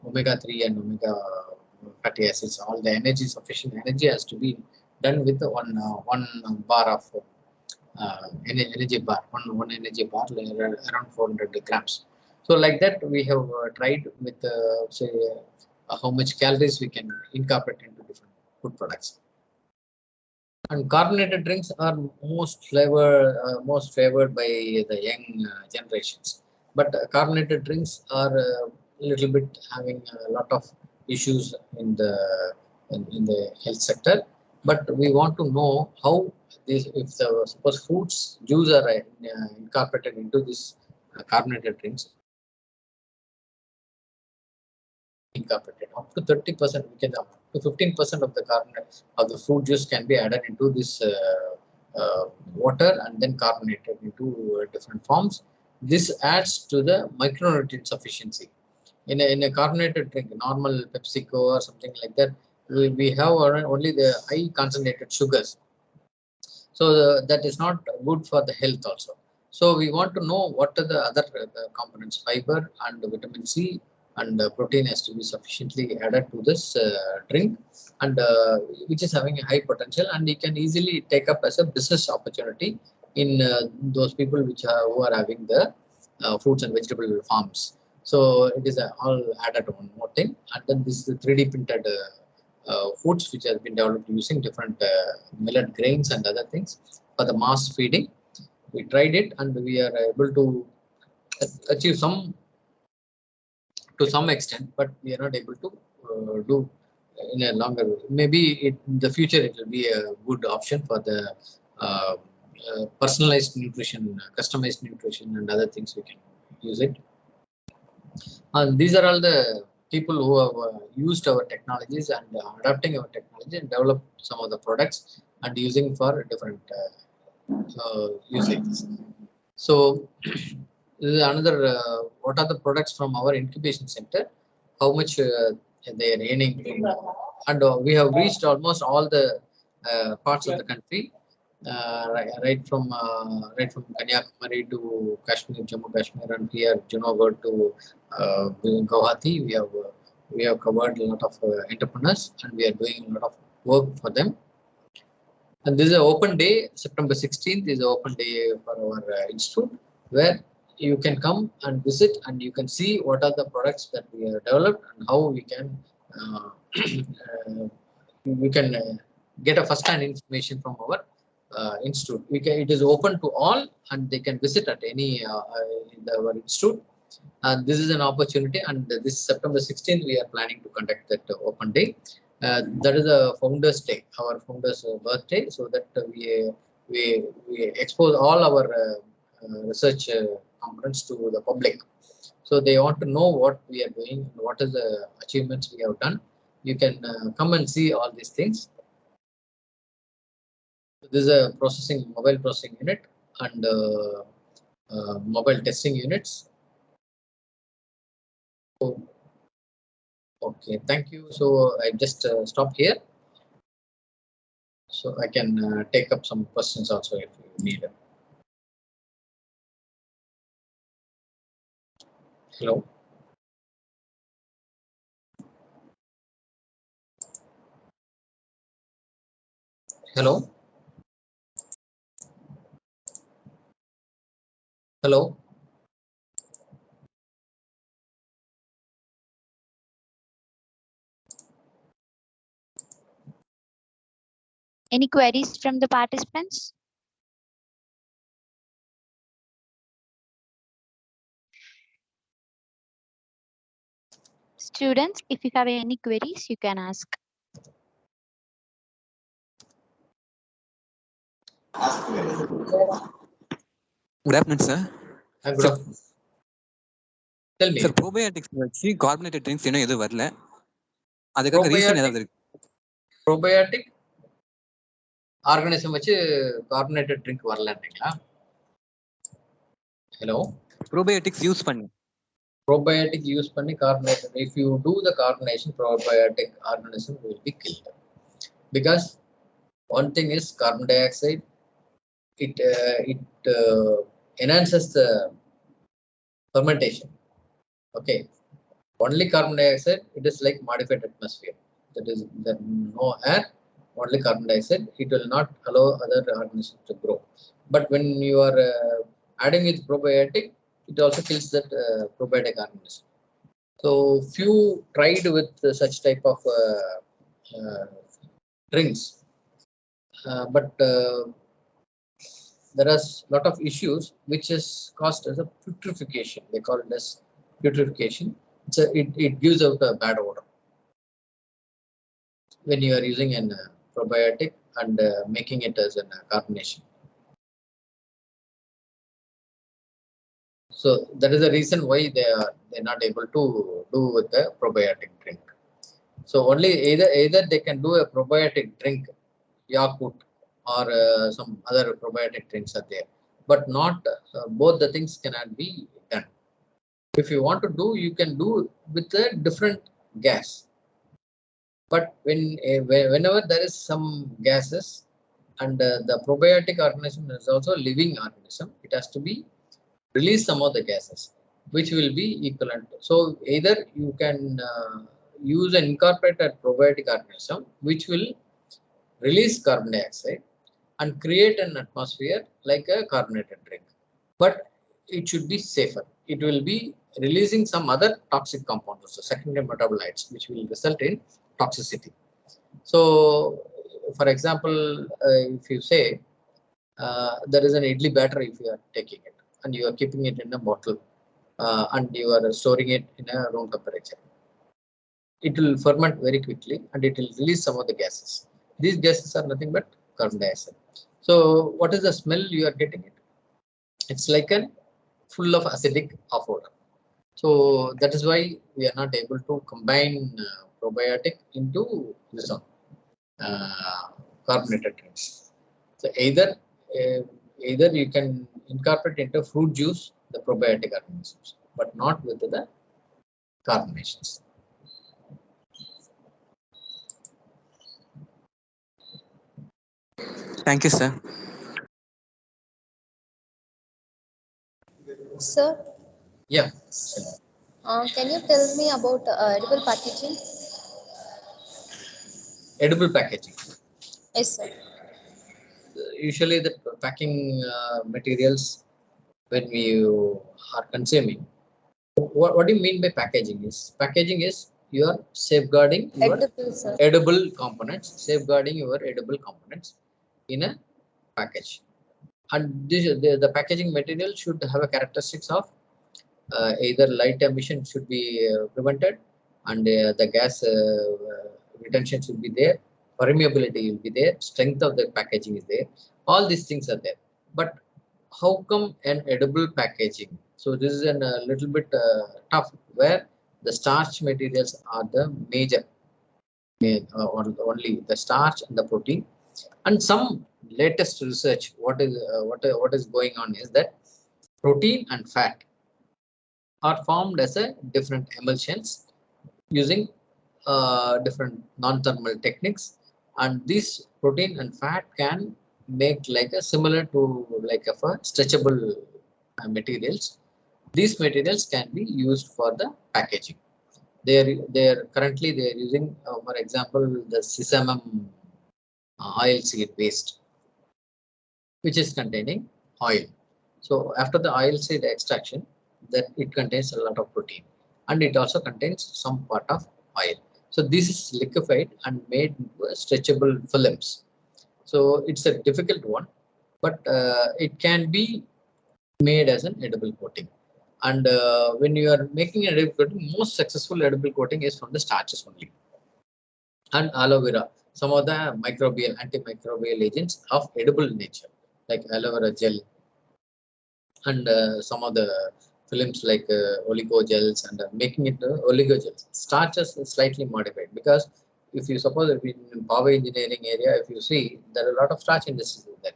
omega-3 and omega fatty acids, all the energy, sufficient energy has to be done with one bar of energy bar, one energy bar around 400 grams. So like that, we have tried with say how much calories we can incorporate into different food products. And carbonated drinks are most favored by the young generations. But carbonated drinks are a little bit having a lot of issues in the health sector. But we want to know how this, if the suppose fruits juice are incorporated into this carbonated drinks, incorporated up to 30%, we can up to 15% of the carbonate of the fruit juice can be added into this water and then carbonated into different forms. This adds to the micronutrient sufficiency. In a carbonated drink, normal PepsiCo or something like that, we have only the high concentrated sugars. So that is not good for the health also. So we want to know what are the other components, fiber and vitamin C and protein has to be sufficiently added to this drink, and which is having a high potential, and you can easily take up as a business opportunity in those people who are having the fruits and vegetable farms. So it is all added one more thing, and then this is the 3D printed foods which has been developed using different millet grains and other things for the mass feeding. We tried it and we are able to achieve to some extent, but we are not able to do in a longer. Maybe in the future it will be a good option for the personalized nutrition, customized nutrition, and other things we can use it. And these are all the people who have used our technologies and adapting our technology and developed some of the products and using for different usages. So this is another. What are the products from our incubation center? How much they are earning from, and we have reached almost all the parts of the country, right from Kanyakumari to Kashmir, Jammu Kashmir, and here Junagadh to Guwahati. We have covered a lot of entrepreneurs, and we are doing a lot of work for them. And this is an open day. September 16th is an open day for our institute, where you can come and visit, and you can see what are the products that we have developed and how we can get a first-hand information from our institute. It is open to all, and they can visit at any in our institute. And this is an opportunity. And this September 16th, we are planning to conduct that open day. That is a Founders Day, our Founders' birthday, so that we expose all our research components to the public. So they want to know what we are doing, what is the achievements we have done. You can come and see all these things. This is a mobile processing unit and mobile testing units. So, okay, thank you. So I just stop here. So I can take up some questions also if you need. Hello. Hello. Hello. Any queries from the participants? Students, if you have any queries, you can ask. Good afternoon, sir. Good afternoon. Tell me. Sir, probiotics வச்சு carbonated drinks இன்னும் எதுவும் வரல. அதுக்காக reason ஏதாவது இருக்கு? Probiotic organism வச்சு carbonated drink வரலன்றீங்களா? Hello. Probiotics use பண்ணி. Probiotic use பண்ணி carbonated. If you do the carbonation, probiotic organism will be killed. Because one thing is carbon dioxide. It enhances the fermentation. Okay. Only carbon dioxide, it is like modified atmosphere. That is no air, only carbon dioxide. It will not allow other organisms to grow. But when you are adding with probiotic, it also kills that probiotic organism. So few tried with such type of drinks, but there are a lot of issues which is caused as a putrefaction. They call it as putrefaction. It gives out a bad odor when you are using a probiotic and making it as a carbonation. So that is the reason why they're not able to do with the probiotic drink. So only either they can do a probiotic drink, Yakult, or some other probiotic drinks are there, but not both the things cannot be done. If you want to do, you can do with a different gas. But whenever there is some gases, and the probiotic organism is also a living organism, it has to be release some of the gases, which will be equivalent. So either you can use an incorporated probiotic organism, which will release carbon dioxide and create an atmosphere like a carbonated drink. But it should be safer. It will be releasing some other toxic compounds, so secondary metabolites, which will result in toxicity. So, for example, if you say there is an idli batter, if you are taking it and you are keeping it in a bottle and you are storing it in a room temperature, it will ferment very quickly and it will release some of the gases. These gases are nothing but carbon dioxide. So what is the smell you are getting it? It's like a full of acidic of odor. So that is why we are not able to combine probiotic into this one, carbonated drinks. So either you can incorporate into fruit juice the probiotic organisms, but not with the carbonations. Thank you, sir. Sir, Yeah. can you tell me about edible packaging? Edible packaging. Yes, sir. Usually the packing materials when you are consuming. What do you mean by packaging? Packaging is you are safeguarding your Edible, sir. edible components, safeguarding your edible components in a package. And the packaging material should have a characteristics of either light emission should be prevented, and the gas retention should be there, permeability will be there, strength of the packaging is there, all these things are there. But how come an edible packaging? So this is a little bit tough, where the starch materials are the major, or only the starch and the protein. And some latest research, what is going on is that protein and fat are formed as a different emulsions using different non-thermal techniques, and this protein and fat can make like a similar to like a stretchable materials. These materials can be used for the packaging. They are currently they are using, for example, the sesame oil seed waste, which is containing oil. So after the oil seed extraction, that it contains a lot of protein, and it also contains some part of oil. So this is liquefied and made into a stretchable films. So it's a difficult one, but it can be made as an edible coating. And when you are making an edible coating, most successful edible coating is from the starches only. And aloe vera, some of the microbial, antimicrobial agents of edible nature, like aloe vera gel, and some of the films like oligogels, and making it oligogels. Starches is slightly modified, because if you suppose if in Paavai engineering area, if you see, there are a lot of starch industries there.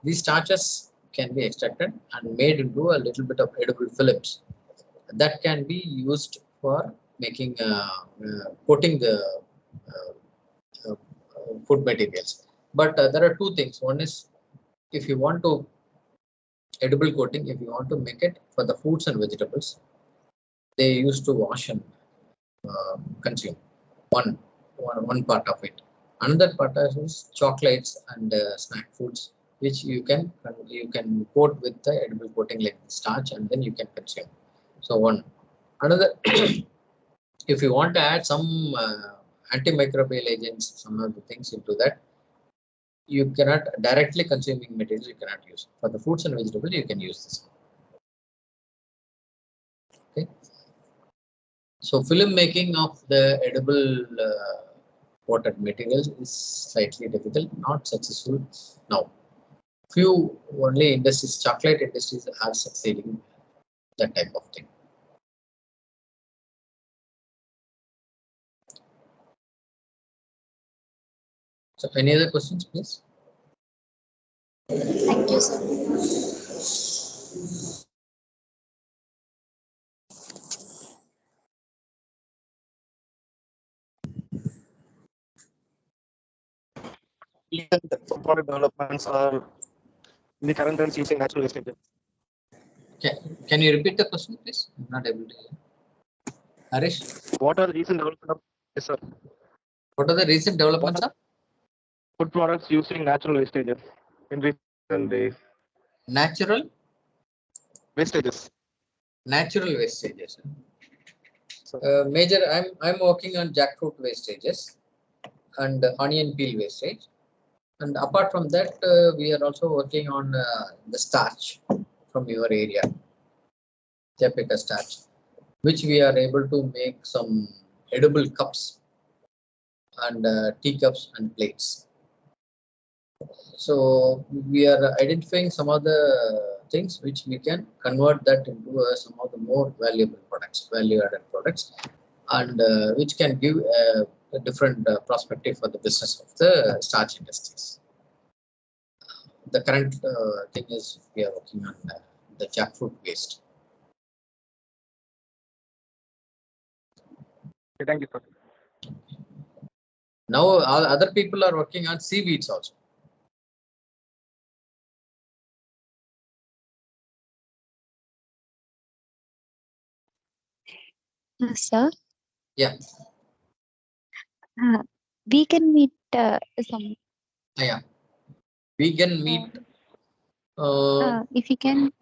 These starches can be extracted and made into a little bit of edible films that can be used for making coating the uh, food materials. But there are two things. One is, if you want to edible coating, if you want to make it for the fruits and vegetables, they used to wash and consume one part of it. Another part is chocolates and snack foods, which you can coat with the edible coating like starch, and then you can consume. So another if you want to add some antimicrobial agents, some of the things into that, you cannot directly consuming materials, you cannot use. For the fruits and vegetables, you can use this. Okay. So film making of the edible coated materials is slightly difficult, not successful now. Few only industries, chocolate industries, are succeeding that type of thing. So any other questions, please? Thank you, sir. Recent product developments are in the current trends using natural waste. Can you repeat the question, please? I'm not able to hear. Harish, What are the recent development of, yes, sir, what are the recent developments of food products using natural wastages in recent days? natural Wastages. wastages? Major, I'm working on jackfruit wastages and onion peel wastage. And apart from that, we are also working on the starch from your area, Japeka starch, which we are able to make some edible cups and teacups and plates. So we are identifying some of the things which we can convert that into some of the more valuable products, value-added products, and which can give a different perspective for the business of the starch industries. The current thing is we are working on the jackfruit waste. Okay, thank you, sir. Now all other people are working on seaweeds also. Sir, Yeah, vegan meat, some, yeah. Vegan meat. if you can,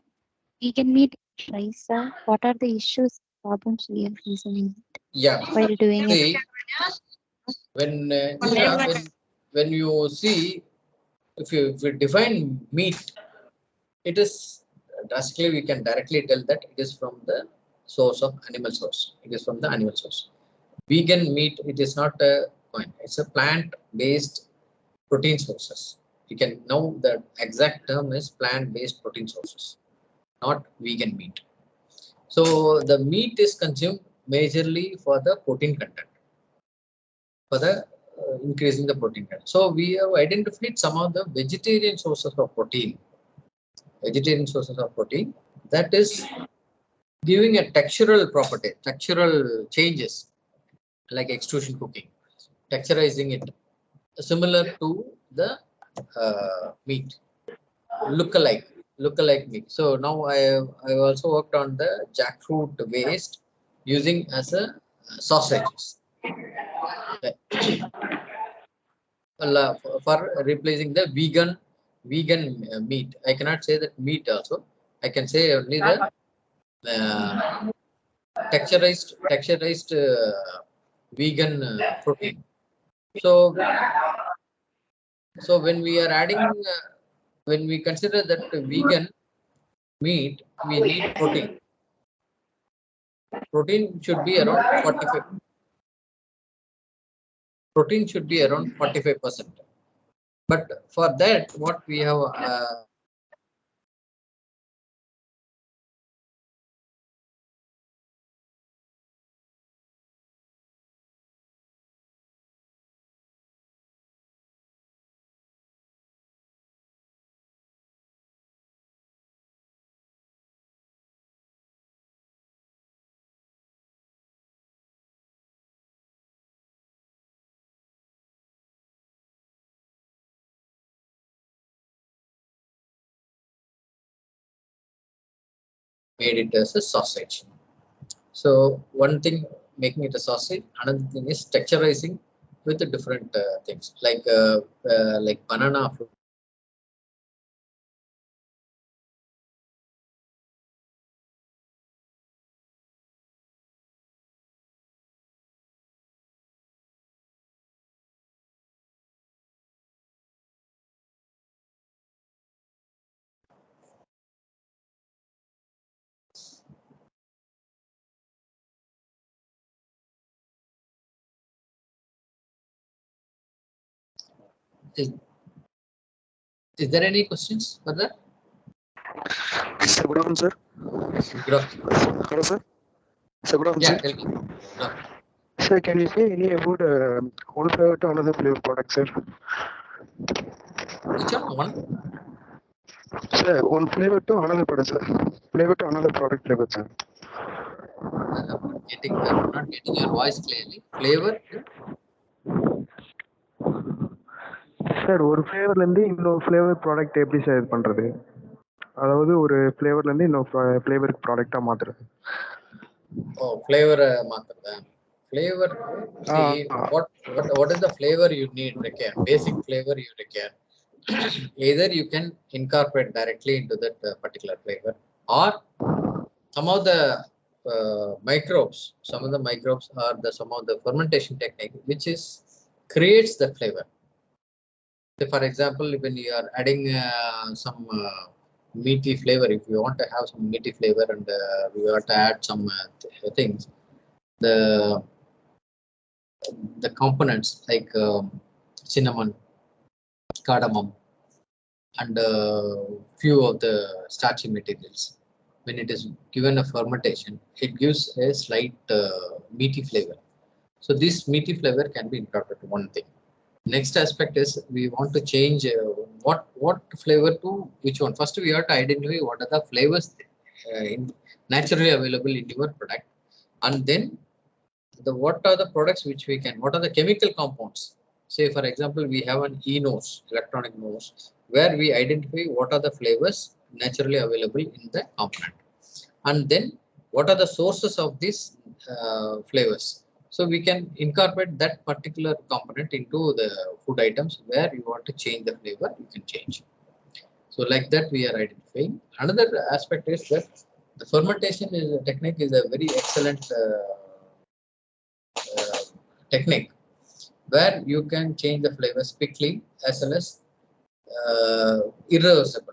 vegan meat rice, sir, what are the issues, problems we are facing Yeah. while doing it? See, when Nisha, when you see, if you define meat, it is drastically we can directly tell that it is from the source of animal source. It is from the animal source. Vegan meat, it is not a point. It's a plant-based protein sources. You can know the exact term is plant-based protein sources, not vegan meat. So the meat is consumed majorly for the protein content, for the increasing the protein content. So we have identified some of the vegetarian sources of protein, that is giving a textural property, textural changes like extrusion cooking, texturizing it similar to the meat, look-alike meat. So now I also worked on the jackfruit waste using as a sausages for replacing the vegan meat. I cannot say that meat also. I can say only the texturized vegan protein. So when we are adding, when we consider that vegan meat, we need protein. Protein should be around 45. Protein should be around 45%. But for that, what we have made it as a sausage. So one thing making it a sausage, another thing is texturizing with the different things like banana fruit. Is there any questions for that? Sir, good afternoon, sir. Good afternoon. Hello, sir. Sir, good afternoon, Yeah, sir. tell me. Good afternoon. Sir, can you say any about one flavor to another flavor product, sir? Which one? Sir, one flavor to another product, sir. Flavor to another product flavor, sir. I'm not getting your voice clearly. Flavor to? Sir ஒரு ஃப்ளேவர்லேருந்து இன்னொரு flavour product எப்படி sir இது பண்ணுறது? அதாவது ஒரு ஃப்ளேவர்லேருந்து இன்னொரு ஃப்ளேவருக்கு ப்ராடக்டாக மாற்றுறது. Oh, flavor மாத்துறதா? Flavor. See, what is the flavor you need? Require basic flavor you require. Either you can incorporate directly into that particular flavor, or some of the microbes. Some of the microbes are some of the fermentation technique which creates the flavor. So for example, when you are adding some meaty flavor, if you want to have some meaty flavor and we want to add some things, the components like cinnamon, cardamom, and few of the starchy materials. When it is given a fermentation, it gives a slight meaty flavor. So this meaty flavor can be incorporated, one thing. Next aspect is we want to change what flavor to which one. First, we have to identify what are the flavors naturally available in your product, and then what are the products which we can, what are the chemical compounds. Say, for example, we have an e-nose, electronic nose, where we identify what are the flavors naturally available in the component, and then what are the sources of these flavors. So we can incorporate that particular component into the food items where you want to change the flavor, you can change. So like that we are identifying. Another aspect is that the fermentation is a technique, is a very excellent technique where you can change the flavors quickly as well as irreversible.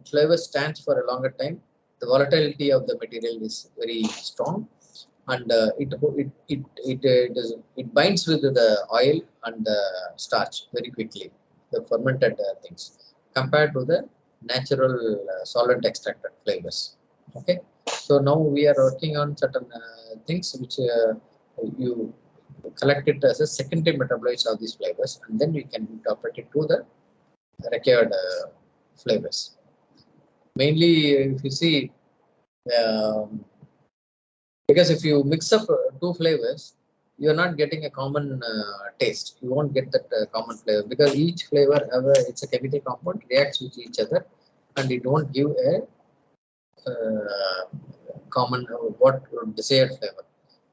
Flavor stands for a longer time. The volatility of the material is very strong, and it binds with the oil and the starch very quickly. The fermented things compared to the natural solvent extracted flavors. Okay, so now we are working on certain things which you collect it as a secondary metabolites of these flavors, and then we can incorporate it to the required flavors. Mainly, if you see, because if you mix up two flavors, you are not getting a common taste. You won't get that common flavor because each flavor it's a chemical compound, reacts with each other, and it won't give a common what desired flavor.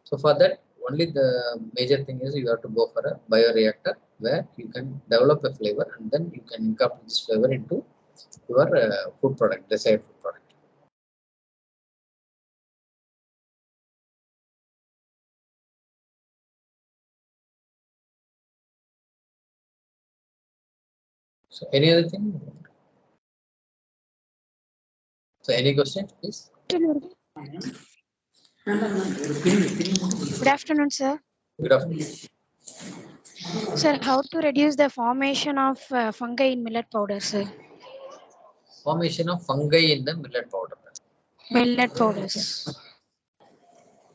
So for that, only the major thing is you have to go for a bioreactor where you can develop a flavor and then you can incorporate this flavor into your food product, desired food product. So any other thing? So any question, please? Good afternoon, sir. Good afternoon. Sir, how to reduce the formation of fungi in millet powder, sir? Formation of fungi in the millet powder. Millet powders.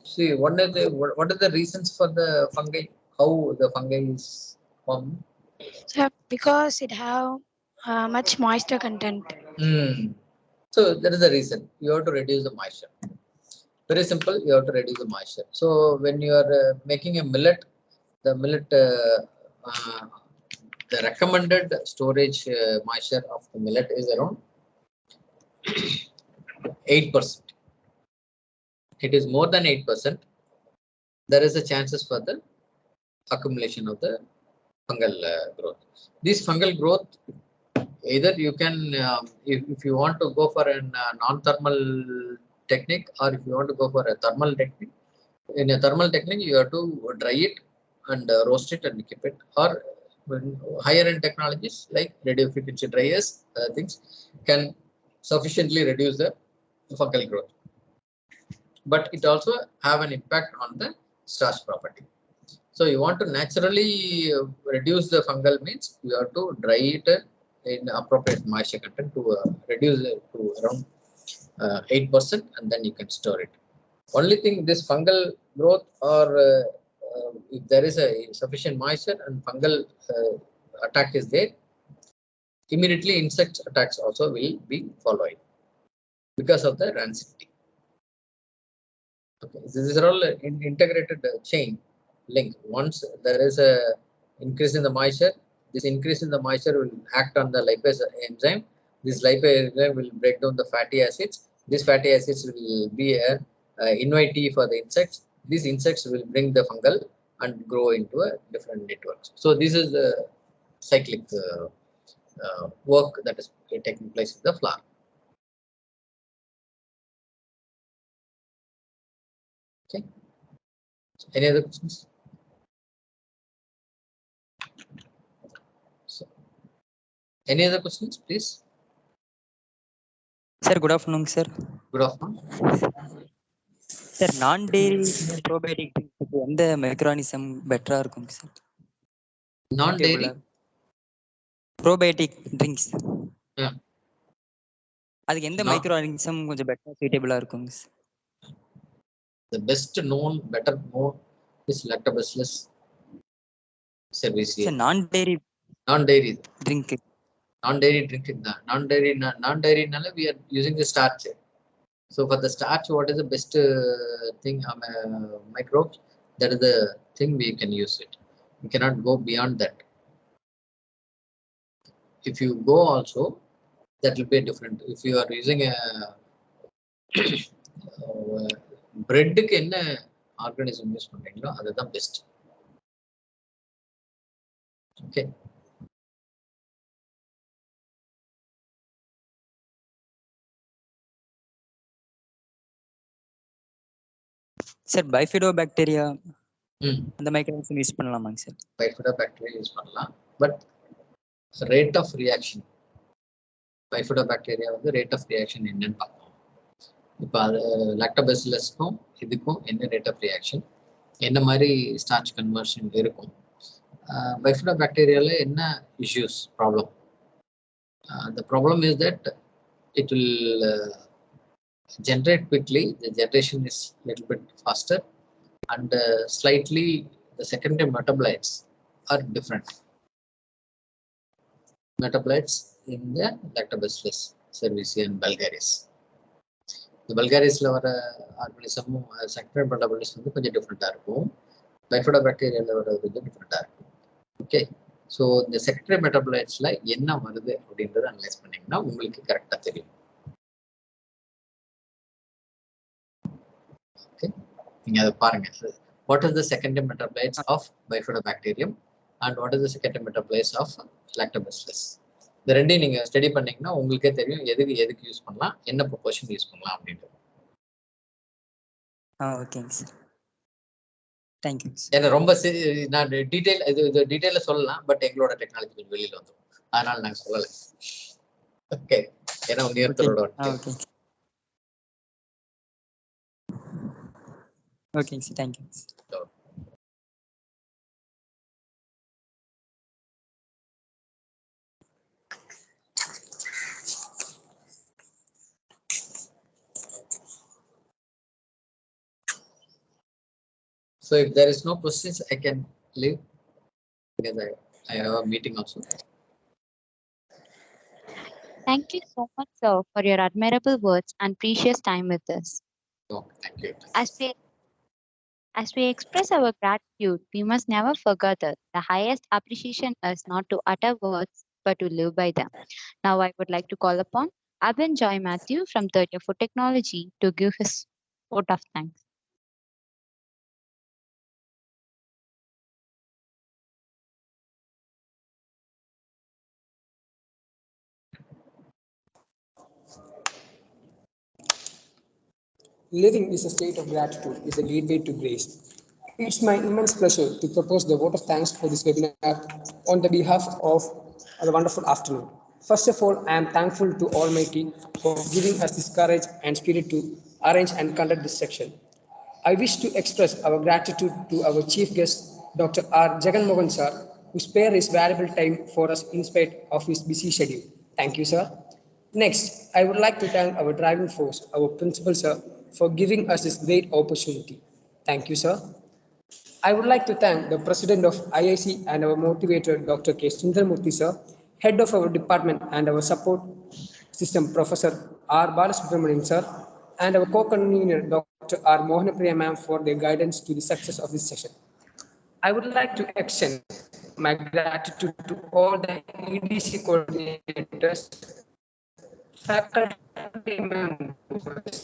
See, what are the reasons for the fungi? How the fungi is formed? Sir, because it have much moisture content. So that is the reason. You have to reduce the moisture. Very simple. You have to reduce the moisture. So when you are making a millet, the millet, the recommended storage moisture of the millet is around 8%. It is more than 8%. There is a chances for the accumulation of the fungal growth. This fungal growth, either you can, if you want to go for a non-thermal technique, or if you want to go for a thermal technique. In a thermal technique, you have to dry it and roast it and keep it. Or higher end technologies like radio frequency dryers, things can sufficiently reduce the fungal growth. But it also have an impact on the starch property. So you want to naturally reduce the fungal means you have to dry it in appropriate moisture content to reduce it to around 8%, and then you can store it. Only thing, this fungal growth, or if there is a sufficient moisture and fungal attack is there, immediately insect attacks also will be following because of the rancidity. Okay, this is all integrated chain link. Once there is a increase in the moisture, this increase in the moisture will act on the lipase enzyme. This lipase enzyme will break down the fatty acids. These fatty acids will be a invitee for the insects. These insects will bring the fungal and grow into a different networks. So this is the cyclic work that is taking place in the flower. Okay. Any other questions? So, any other questions, please? Sir, good afternoon, sir. Good afternoon. Sir, non-dairy probiotic drinks எந்த mechanism பெட்டரா இருக்கும் sir? Non-dairy probiotic drinks. அதுக்கு எந்த micro organism கொஞ்சம் பெட்டரா சூட்டபிளா இருக்குங்க sir? The best known, better known is Lactobacillus cerevisiae. Sir non-dairy drink. Non-dairy drink தான். Non-dairy we are using the starch. So for the starch, what is the best thing? Microbes. That is the thing we can use it. We cannot go beyond that. If you go also, that will be different. If you are using a bread க்கு என்ன organism use பண்றீங்களோ அதுதான் best. Okay. Sir பைஃபிடோபாக்டீரியா அந்த மைக்ரோஆர்கானிசம் use பண்ணலாமாங்க sir? பைஃபிடோபாக்டீரியா use பண்ணலாம். But rate of reaction பைஃபிடோபாக்டீரியா வந்து rate of reaction என்னன்னு பார்ப்போம். இப்போ அது லாக்டோபெசிலஸ்க்கும் இதுக்கும் என்ன ரேட் ஆஃப் ரியாக்ஷன், என்ன மாதிரி ஸ்டார்ச் கன்வர்ஷன் இருக்கும். பைஃபிடோபாக்டீரியாவில் என்ன issues problem? The problem is that it will generate quickly. The generation is a little bit faster, and slightly the secondary metabolites are different. Metabolites in the Lactobacillus cerevisiae and vulgaris. The vulgarisல வர ஆர்கானிசமும் secondary metabolites வந்து கொஞ்சம் டிஃப்ரெண்ட்டாக இருக்கும். பைஃபிடோபாக்டீரியாவில் வர கொஞ்சம் டிஃப்ரெண்ட்டாக இருக்கும். Okay. So இந்த செகண்டரி மெட்டபாலைட்ஸ்ல என்ன வருது அப்படின்றத அனலைஸ் பண்ணீங்கன்னா உங்களுக்கு கரெக்டாக தெரியும். ஓகே, நீங்க அதை பாருங்க. What is the secondary metabolites of bifidobacterium and what is the secondary metabolites of lactobacillus. இந்த ரெண்டையும் நீங்க ஸ்டடி பண்ணீங்கன்னா உங்களுக்கே தெரியும் எதுக்கு யூஸ் பண்ணலாம், என்ன ப்ரொபோர்ஷன் யூஸ் பண்ணலாம் அப்படின்றது. ஓகேங்க சார், தேங்க்யூ. ஏன்னா ரொம்ப நான் டீட்டெயில சொல்லலாம், பட் எங்களோட டெக்னாலஜி கொஞ்சம் வெளியில வந்துடும், அதனால நாங்கள் சொல்லலை. ஓகே, ஏன்னா உங்க ஓகேங்க sir, thank you. So if there is no questions, I can leave because I have a meeting also. Thank you so much, sir, for your admirable words and precious time with us. Oh, thank you. As we express our gratitude, we must never forget that the highest appreciation is not to utter words, but to live by them. Now I would like to call upon Abin Joy Matthew from 30 for Technology to give his vote of thanks. Living is a state of gratitude, is a gateway to grace. It's my immense pleasure to propose the vote of thanks for this webinar on the behalf of the wonderful afternoon. First of all, I am thankful to Almighty for giving us this courage and spirit to arrange and conduct this section. I wish to express our gratitude to our chief guest, Dr. R. Jagan sir, who spared his valuable time for us in spite of his busy schedule. Thank you, sir. Next, I would like to thank our driving force, our principal, sir, for giving us this great opportunity. Thank you, sir. I would like to thank the president of IIC and our motivator, Dr. K. Sundarmurthy, sir, head of our department and our support system, Professor R. Balasubramanian, sir, and our co-convener, Dr. R. Mohanapriya, ma'am, for their guidance to the success of this session. I would like to extend my gratitude to all the EDC coordinators, faculty members,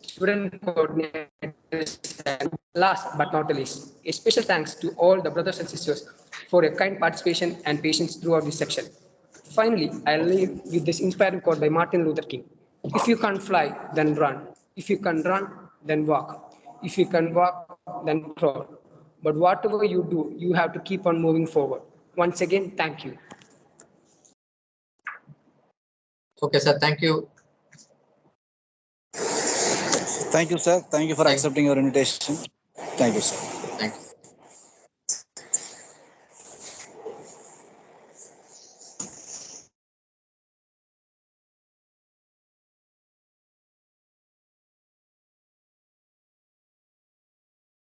student coordinators, and last but not least, a special thanks to all the brothers and sisters for your kind participation and patience throughout this section. Finally, I'll leave with this inspiring quote by Martin Luther King. If you can't fly, then run. If you can run, then walk. If you can walk, then crawl. But whatever you do, you have to keep on moving forward. Once again, thank you. Okay, sir. Thank you. Thank you, sir. Thank you for accepting your invitation. Thank you, sir. Thank you.